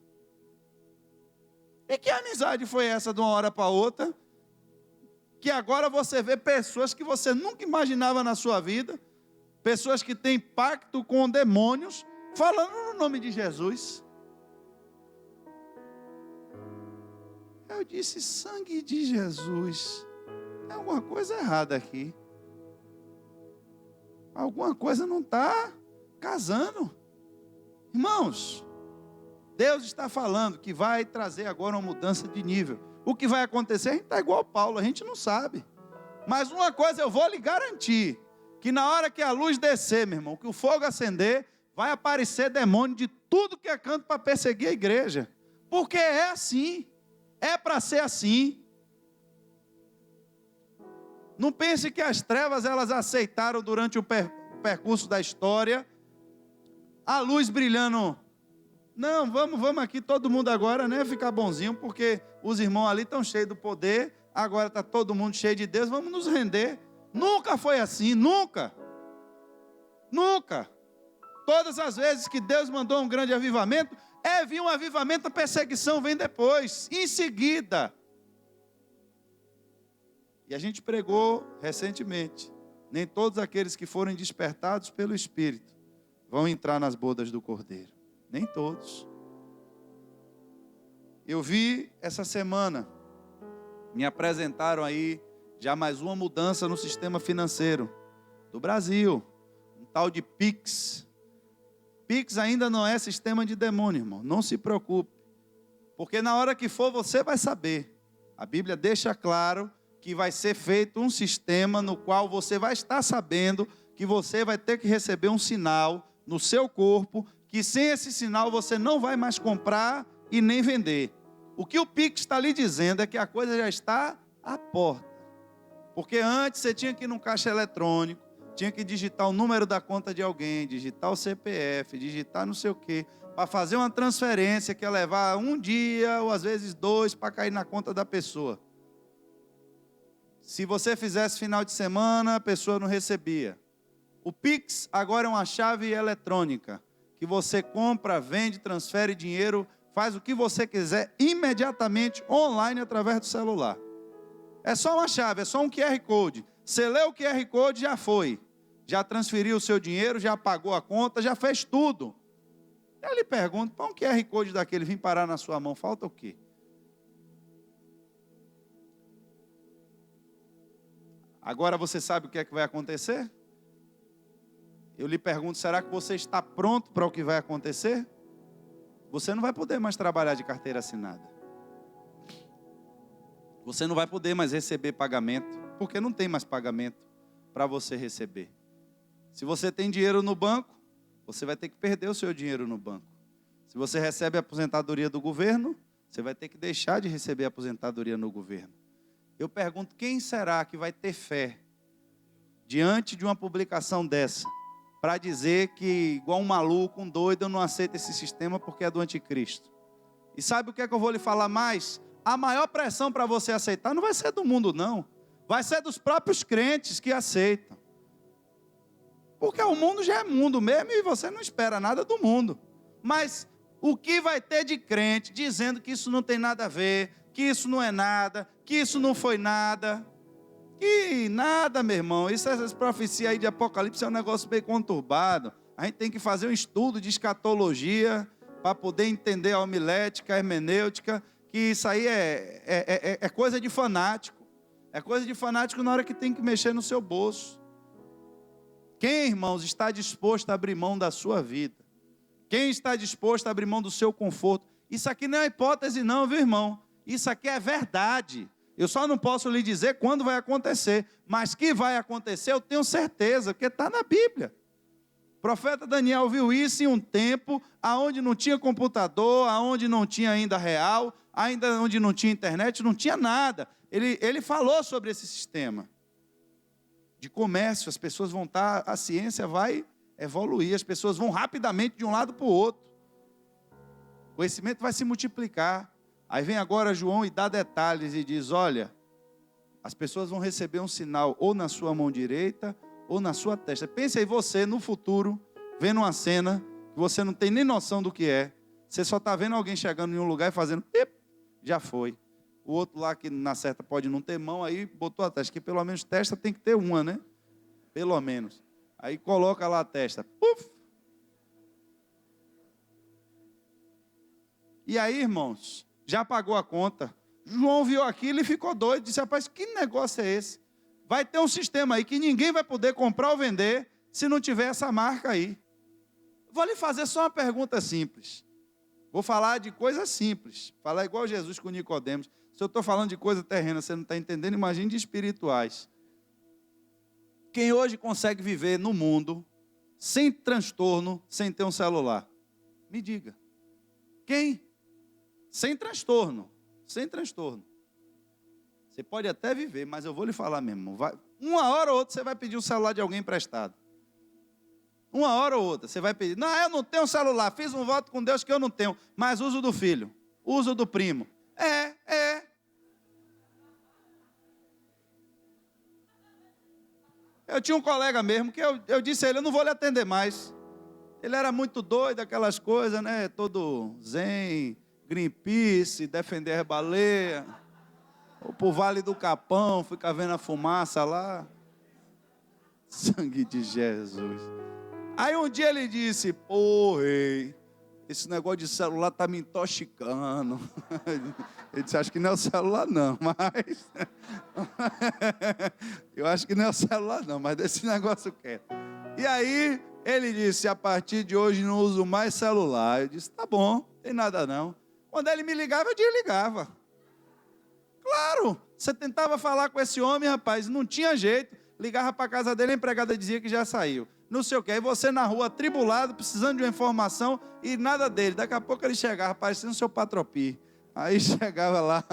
E que amizade foi essa de uma hora para outra? Que agora você vê pessoas que você nunca imaginava na sua vida, pessoas que têm pacto com demônios, falando no nome de Jesus. Eu disse, sangue de Jesus, tem alguma coisa errada aqui. Alguma coisa não está casando. Irmãos, Deus está falando que vai trazer agora uma mudança de nível. O que vai acontecer, a gente está igual Paulo, a gente não sabe. Mas uma coisa eu vou lhe garantir, que na hora que a luz descer, meu irmão, que o fogo acender, vai aparecer demônio de tudo que é canto para perseguir a igreja. Porque é assim, é para ser assim. Não pense que as trevas elas aceitaram durante o percurso da história, a luz brilhando. Não, vamos aqui todo mundo agora, né, ficar bonzinho, porque os irmãos ali estão cheios do poder, agora está todo mundo cheio de Deus, vamos nos render. Nunca foi assim, nunca. Nunca. Todas as vezes que Deus mandou um grande avivamento, vinha um avivamento, a perseguição vem depois, em seguida. E a gente pregou recentemente, nem todos aqueles que forem despertados pelo Espírito vão entrar nas bodas do Cordeiro. Nem todos. Eu vi essa semana, me apresentaram aí já mais uma mudança no sistema financeiro do Brasil, um tal de Pix. Pix ainda não é sistema de demônio, irmão, não se preocupe, porque na hora que for você vai saber. A Bíblia deixa claro que vai ser feito um sistema no qual você vai estar sabendo que você vai ter que receber um sinal no seu corpo, que sem esse sinal você não vai mais comprar e nem vender. O que o Pix está lhe dizendo é que a coisa já está à porta. Porque antes você tinha que ir num caixa eletrônico, tinha que digitar o número da conta de alguém, digitar o CPF, digitar não sei o quê, para fazer uma transferência que ia levar um dia ou às vezes 2 para cair na conta da pessoa. Se você fizesse final de semana, a pessoa não recebia. O Pix agora é uma chave eletrônica, que você compra, vende, transfere dinheiro, faz o que você quiser imediatamente online através do celular. É só uma chave, é só um QR Code. Você lê o QR Code, já foi. Já transferiu o seu dinheiro, já pagou a conta, já fez tudo. Eu lhe pergunto, para um QR Code daquele vir parar na sua mão, falta o quê? Agora você sabe o que é que vai acontecer? Eu lhe pergunto, será que você está pronto para o que vai acontecer? Você não vai poder mais trabalhar de carteira assinada. Você não vai poder mais receber pagamento, porque não tem mais pagamento para você receber. Se você tem dinheiro no banco, você vai ter que perder o seu dinheiro no banco. Se você recebe a aposentadoria do governo, você vai ter que deixar de receber a aposentadoria no governo. Eu pergunto, quem será que vai ter fé diante de uma publicação dessa, para dizer que, igual um maluco, um doido, eu não aceito esse sistema porque é do anticristo? E sabe o que é que eu vou lhe falar mais? A maior pressão para você aceitar não vai ser do mundo, não. Vai ser dos próprios crentes que aceitam. Porque o mundo já é mundo mesmo e você não espera nada do mundo. Mas o que vai ter de crente dizendo que isso não tem nada a ver, que isso não é nada, que isso não foi nada. Que nada, meu irmão. Essas profecias aí de Apocalipse é um negócio bem conturbado. A gente tem que fazer um estudo de escatologia para poder entender a homilética, a hermenêutica, que isso aí é coisa de fanático. É coisa de fanático na hora que tem que mexer no seu bolso. Quem, irmãos, está disposto a abrir mão da sua vida? Quem está disposto a abrir mão do seu conforto? Isso aqui não é hipótese não, viu, irmão? Isso aqui é verdade. Eu só não posso lhe dizer quando vai acontecer, mas que vai acontecer eu tenho certeza, porque está na Bíblia. O profeta Daniel viu isso em um tempo onde não tinha computador, onde não tinha ainda real, ainda onde não tinha internet, não tinha nada. Ele falou sobre esse sistema de comércio, as pessoas vão estar, a ciência vai evoluir, as pessoas vão rapidamente de um lado para o outro. O conhecimento vai se multiplicar. Aí vem agora João e dá detalhes e diz, olha, as pessoas vão receber um sinal ou na sua mão direita ou na sua testa. Pense aí você no futuro, vendo uma cena que você não tem nem noção do que é. Você só está vendo alguém chegando em um lugar e fazendo, pip, já foi. O outro lá que na certa pode não ter mão, aí botou a testa, que pelo menos testa tem que ter uma, né? Pelo menos. Aí coloca lá a testa, puf. E aí, irmãos, já pagou a conta. João viu aquilo e ficou doido, disse, rapaz, que negócio é esse? Vai ter um sistema aí que ninguém vai poder comprar ou vender se não tiver essa marca aí. Vou lhe fazer só uma pergunta simples. Vou falar de coisas simples. Falar igual Jesus com Nicodemos. Se eu estou falando de coisa terrena, você não está entendendo, imagine de espirituais. Quem hoje consegue viver no mundo sem transtorno, sem ter um celular? Me diga. Quem? Sem transtorno. Sem transtorno. Você pode até viver, mas eu vou lhe falar mesmo. Uma hora ou outra você vai pedir um celular de alguém emprestado. Uma hora ou outra você vai pedir. Não, eu não tenho celular. Fiz um voto com Deus que eu não tenho. Mas uso do filho. Uso do primo. Eu tinha um colega mesmo que eu disse a ele, eu não vou lhe atender mais. Ele era muito doido, aquelas coisas, né? Todo zen, Greenpeace, defender a baleia. Ou pro Vale do Capão, fica vendo a fumaça lá. Sangue de Jesus. Aí um dia ele disse, pô, rei, esse negócio de celular tá me intoxicando. Ele disse, acho que não é o celular não, mas... eu acho que não é o celular não, mas desse negócio quieto. E aí ele disse, a partir de hoje não uso mais celular. Eu disse, tá bom, não tem nada não. Quando ele me ligava, eu desligava. Claro, você tentava falar com esse homem, rapaz, não tinha jeito. Ligava para a casa dele, a empregada dizia que já saiu. Não sei o que, aí você na rua, atribulado, precisando de uma informação e nada dele. Daqui a pouco ele chegava, parecendo o seu patropi. Aí chegava lá,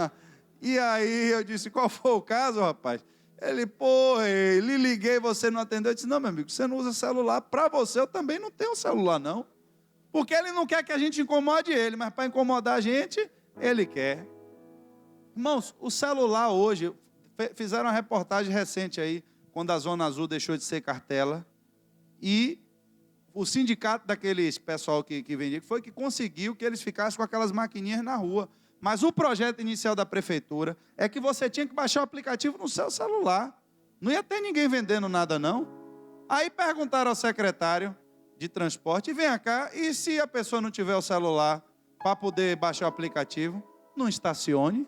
e aí eu disse, qual foi o caso, rapaz? Ele, pô, lhe liguei, você não atendeu. Eu disse, não, meu amigo, você não usa celular. Para você, eu também não tenho celular, não. Porque ele não quer que a gente incomode ele, mas para incomodar a gente, ele quer. Irmãos, o celular hoje, fizeram uma reportagem recente aí, quando a Zona Azul deixou de ser cartela, e o sindicato daqueles pessoal que vendia, foi que conseguiu que eles ficassem com aquelas maquininhas na rua. Mas o projeto inicial da prefeitura é que você tinha que baixar o aplicativo no seu celular. Não ia ter ninguém vendendo nada, não. Aí perguntaram ao secretário de transporte, vem cá, e se a pessoa não tiver o celular para poder baixar o aplicativo, não estacione.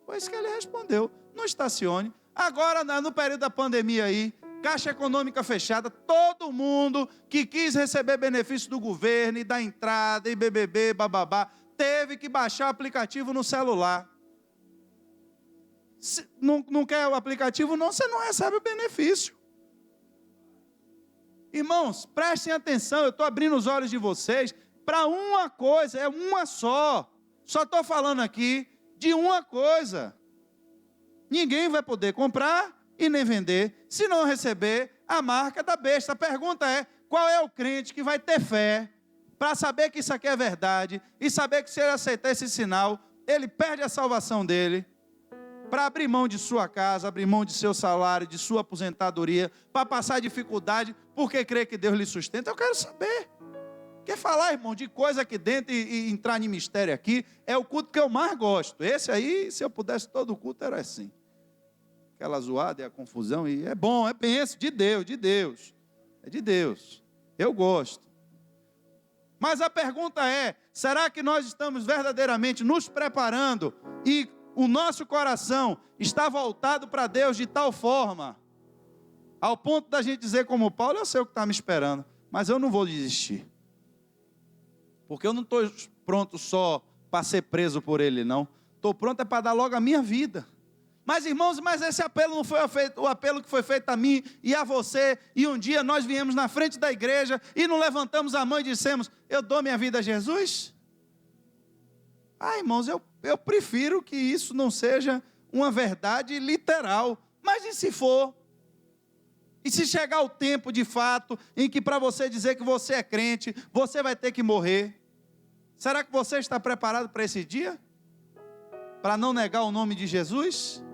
Foi isso que ele respondeu, não estacione. Agora, no período da pandemia aí, Caixa Econômica fechada, todo mundo que quis receber benefício do governo e da entrada, e BBB, bababá, teve que baixar o aplicativo no celular. Se não quer o aplicativo, não, você não recebe o benefício. Irmãos, prestem atenção, eu estou abrindo os olhos de vocês para uma coisa, é uma só. Só estou falando aqui de uma coisa. Ninguém vai poder comprar e nem vender, se não receber a marca da besta. A pergunta é, qual é o crente que vai ter fé para saber que isso aqui é verdade e saber que se ele aceitar esse sinal, ele perde a salvação dele, para abrir mão de sua casa, abrir mão de seu salário, de sua aposentadoria, para passar dificuldade, porque crê que Deus lhe sustenta? Eu quero saber. Quer falar, irmão, de coisa aqui dentro e entrar em mistério aqui, é o culto que eu mais gosto. Esse aí, se eu pudesse, todo culto era assim. Aquela zoada e a confusão, e é bom, é bênção de Deus, de Deus. É de Deus. Eu gosto. Mas a pergunta é, será que nós estamos verdadeiramente nos preparando e o nosso coração está voltado para Deus de tal forma, ao ponto da gente dizer como Paulo, eu sei o que está me esperando, mas eu não vou desistir. Porque eu não estou pronto só para ser preso por ele, não. Estou pronto para dar logo a minha vida. Mas, irmãos, esse apelo não foi o apelo que foi feito a mim e a você. E um dia nós viemos na frente da igreja e não levantamos a mão e dissemos, eu dou minha vida a Jesus? Irmãos, eu prefiro que isso não seja uma verdade literal. Mas e se for? E se chegar o tempo de fato em que para você dizer que você é crente, você vai ter que morrer? Será que você está preparado para esse dia? Para não negar o nome de Jesus?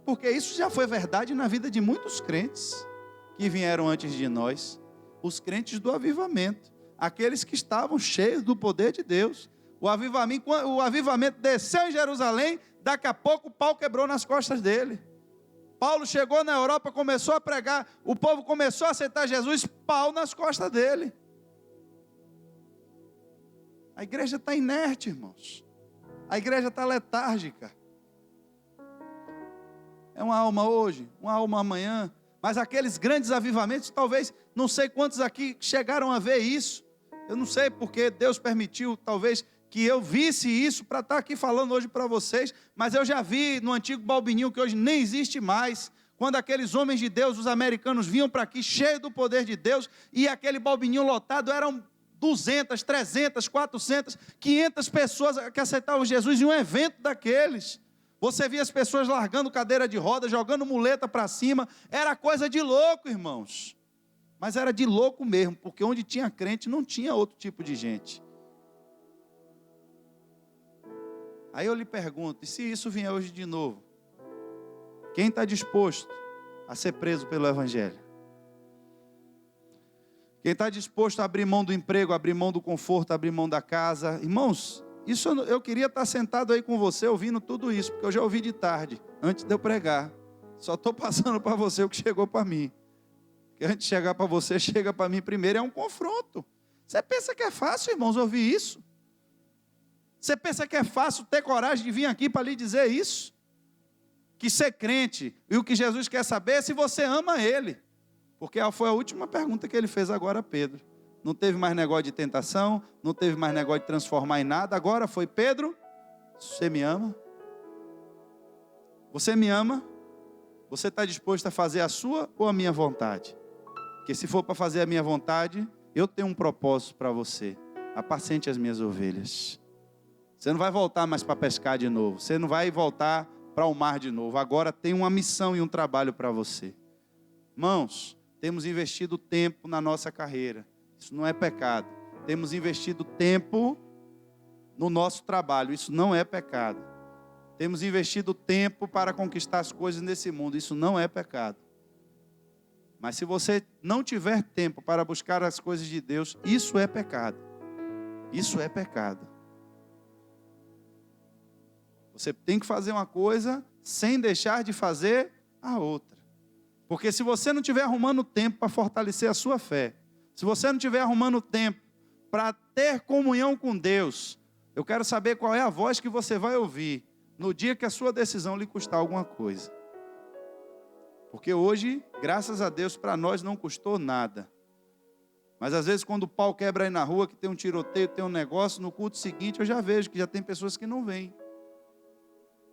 Porque isso já foi verdade na vida de muitos crentes que vieram antes de nós. Os crentes do avivamento. Aqueles que estavam cheios do poder de Deus. O avivamento desceu em Jerusalém, daqui a pouco o pau quebrou nas costas dele. Paulo chegou na Europa, começou a pregar, o povo começou a aceitar Jesus, pau nas costas dele. A igreja está inerte, irmãos. A igreja está letárgica. É uma alma hoje, uma alma amanhã. Mas aqueles grandes avivamentos, talvez, não sei quantos aqui chegaram a ver isso. Eu não sei porque Deus permitiu, talvez, que eu visse isso para estar aqui falando hoje para vocês. Mas eu já vi no antigo Balbininho, que hoje nem existe mais. Quando aqueles homens de Deus, os americanos, vinham para aqui, cheios do poder de Deus. E aquele Balbininho lotado, eram 200, 300, 400, 500 pessoas que aceitavam Jesus em um evento daqueles. Você via as pessoas largando cadeira de roda, jogando muleta para cima. Era coisa de louco, irmãos. Mas era de louco mesmo, porque onde tinha crente não tinha outro tipo de gente. Aí eu lhe pergunto, e se isso vier hoje de novo? Quem está disposto a ser preso pelo Evangelho? Quem está disposto a abrir mão do emprego, abrir mão do conforto, abrir mão da casa? Irmãos, isso eu queria estar sentado aí com você, ouvindo tudo isso, porque eu já ouvi de tarde, antes de eu pregar. Só estou passando para você o que chegou para mim. Porque antes de chegar para você, chega para mim primeiro, é um confronto. Você pensa que é fácil, irmãos, ouvir isso? Você pensa que é fácil ter coragem de vir aqui para lhe dizer isso? Que ser crente, e o que Jesus quer saber é se você ama Ele. Porque foi a última pergunta que ele fez agora a Pedro. Não teve mais negócio de tentação, não teve mais negócio de transformar em nada. Agora foi, Pedro, você me ama? Você me ama? Você está disposto a fazer a sua ou a minha vontade? Porque se for para fazer a minha vontade, eu tenho um propósito para você. Apacente as minhas ovelhas. Você não vai voltar mais para pescar de novo. Você não vai voltar para o mar de novo. Agora tem uma missão e um trabalho para você. Irmãos, temos investido tempo na nossa carreira. Isso não é pecado. Temos investido tempo no nosso trabalho. Isso não é pecado. Temos investido tempo para conquistar as coisas nesse mundo. Isso não é pecado. Mas se você não tiver tempo para buscar as coisas de Deus, isso é pecado. Isso é pecado. Você tem que fazer uma coisa sem deixar de fazer a outra. Porque se você não estiver arrumando tempo para fortalecer a sua fé, se você não estiver arrumando tempo para ter comunhão com Deus, eu quero saber qual é a voz que você vai ouvir no dia que a sua decisão lhe custar alguma coisa. Porque hoje, graças a Deus, para nós não custou nada. Mas às vezes quando o pau quebra aí na rua, que tem um tiroteio, tem um negócio, no culto seguinte eu já vejo que já tem pessoas que não vêm.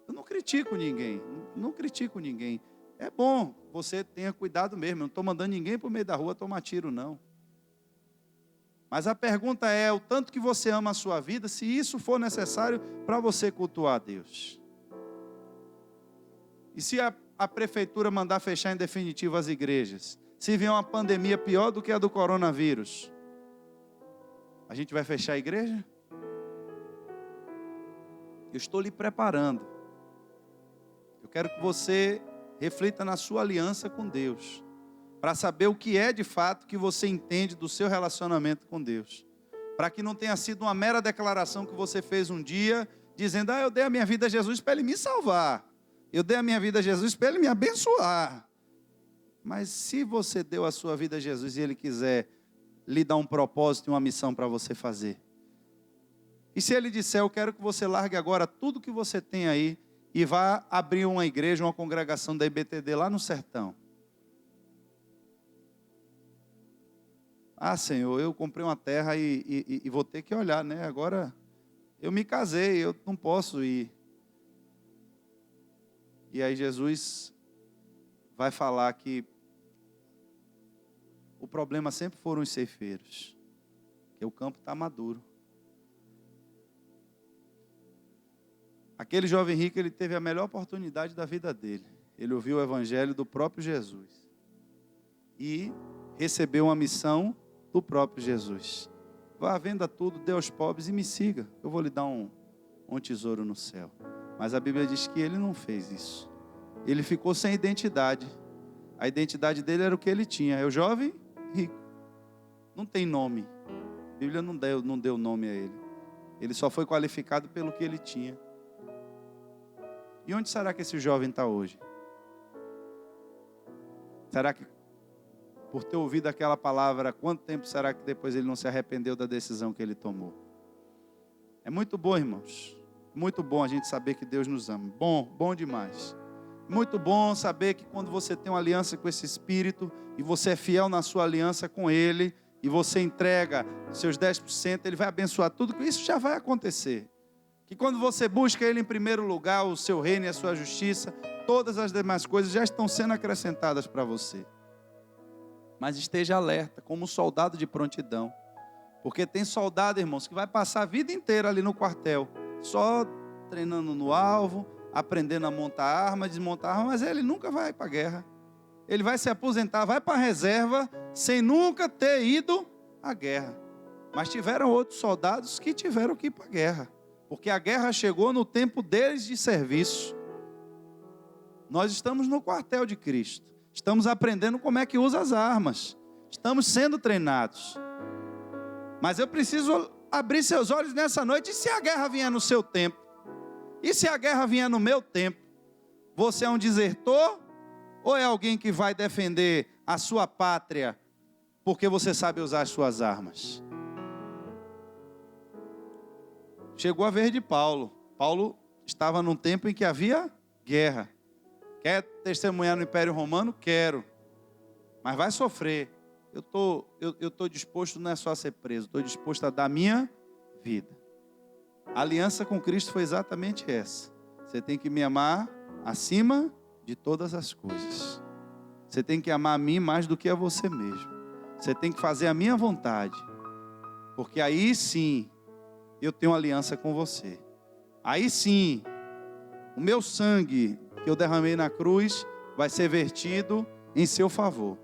Eu não critico ninguém, não critico ninguém. É bom, você tenha cuidado mesmo. Eu não estou mandando ninguém para o meio da rua tomar tiro, não. Mas a pergunta é, o tanto que você ama a sua vida, se isso for necessário para você cultuar a Deus. E se a prefeitura mandar fechar em definitivo as igrejas? Se vier uma pandemia pior do que a do coronavírus, a gente vai fechar a igreja? Eu estou lhe preparando. Eu quero que você reflita na sua aliança com Deus. para saber o que é de fato que você entende do seu relacionamento com Deus. Para que não tenha sido uma mera declaração que você fez um dia, dizendo, eu dei a minha vida a Jesus para Ele me salvar. Eu dei a minha vida a Jesus para Ele me abençoar. Mas se você deu a sua vida a Jesus e Ele quiser lhe dar um propósito e uma missão para você fazer. E se Ele disser, eu quero que você largue agora tudo que você tem aí e vá abrir uma igreja, uma congregação da IBTD lá no sertão. Senhor, eu comprei uma terra e vou ter que olhar, né? Agora eu me casei, eu não posso ir. E aí Jesus vai falar que o problema sempre foram os ceifeiros, que o campo está maduro. Aquele jovem rico, ele teve a melhor oportunidade da vida dele. Ele ouviu o evangelho do próprio Jesus e recebeu uma missão do próprio Jesus. Vá, venda tudo, dê aos pobres e me siga. Eu vou lhe dar um tesouro no céu. Mas a Bíblia diz que ele não fez isso. Ele ficou sem identidade. A identidade dele era o que ele tinha. É o jovem rico. Não tem nome. A Bíblia não deu nome a ele. Ele só foi qualificado pelo que ele tinha. E onde será que esse jovem está hoje? Será que por ter ouvido aquela palavra, quanto tempo será que depois ele não se arrependeu da decisão que ele tomou? É muito bom, irmãos. Muito bom a gente saber que Deus nos ama. Bom demais. Muito bom saber que quando você tem uma aliança com esse Espírito e você é fiel na sua aliança com Ele e você entrega seus 10%, Ele vai abençoar tudo, que isso já vai acontecer. Que quando você busca Ele em primeiro lugar, o seu reino e a sua justiça, todas as demais coisas já estão sendo acrescentadas para você. Mas esteja alerta, como um soldado de prontidão. Porque tem soldado, irmãos, que vai passar a vida inteira ali no quartel, só treinando no alvo, aprendendo a montar arma, desmontar arma, mas ele nunca vai para a guerra. Ele vai se aposentar, vai para a reserva, sem nunca ter ido à guerra. Mas tiveram outros soldados que tiveram que ir para a guerra, porque a guerra chegou no tempo deles de serviço. Nós estamos no quartel de Cristo. Estamos aprendendo como é que usa as armas. Estamos sendo treinados. Mas eu preciso abrir seus olhos nessa noite. E se a guerra vier no seu tempo? E se a guerra vier no meu tempo? Você é um desertor? Ou é alguém que vai defender a sua pátria porque você sabe usar as suas armas? Chegou a vez de Paulo. Paulo estava num tempo em que havia guerra. Quer testemunhar no Império Romano? Quero. Mas vai sofrer. Eu tô disposto não é só a ser preso, estou disposto a dar minha vida. A aliança com Cristo foi exatamente essa. Você tem que me amar acima de todas as coisas. Você tem que amar a mim mais do que a você mesmo. Você tem que fazer a minha vontade. Porque aí sim, eu tenho aliança com você. Aí sim, o meu sangue que eu derramei na cruz vai ser vertido em seu favor.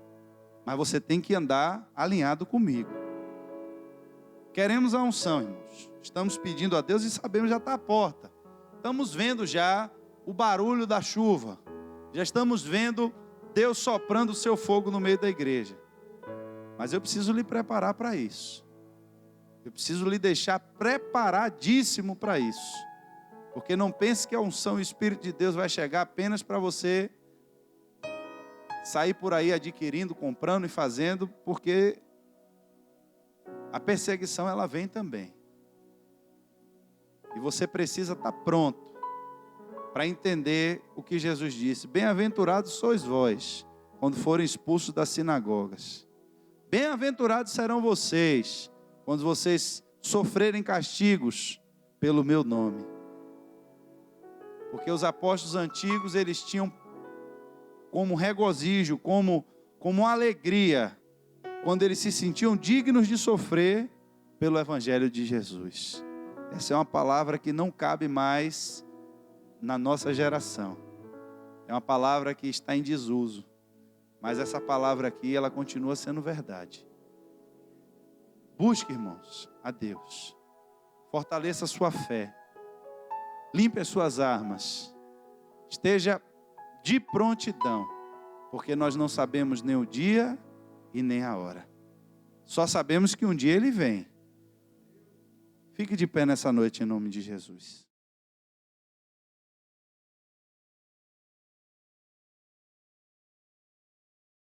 Mas você tem que andar alinhado comigo. Queremos a unção, irmãos. Estamos pedindo a Deus e sabemos já está à porta. Estamos vendo já o barulho da chuva. Já estamos vendo Deus soprando o seu fogo no meio da igreja. Mas eu preciso lhe preparar para isso. Eu preciso lhe deixar preparadíssimo para isso. Porque não pense que a unção e o Espírito de Deus vai chegar apenas para você sair por aí adquirindo, comprando e fazendo, porque a perseguição ela vem também. E você precisa estar pronto para entender o que Jesus disse. Bem-aventurados sois vós, quando forem expulsos das sinagogas. Bem-aventurados serão vocês, quando vocês sofrerem castigos pelo meu nome. Porque os apóstolos antigos, eles tinham como regozijo, como alegria, quando eles se sentiam dignos de sofrer pelo Evangelho de Jesus. Essa é uma palavra que não cabe mais na nossa geração. É uma palavra que está em desuso. Mas essa palavra aqui, ela continua sendo verdade. Busque, irmãos, a Deus. Fortaleça a sua fé. Limpe as suas armas. Esteja de prontidão. porque nós não sabemos nem o dia e nem a hora. Só sabemos que um dia Ele vem. Fique de pé nessa noite em nome de Jesus.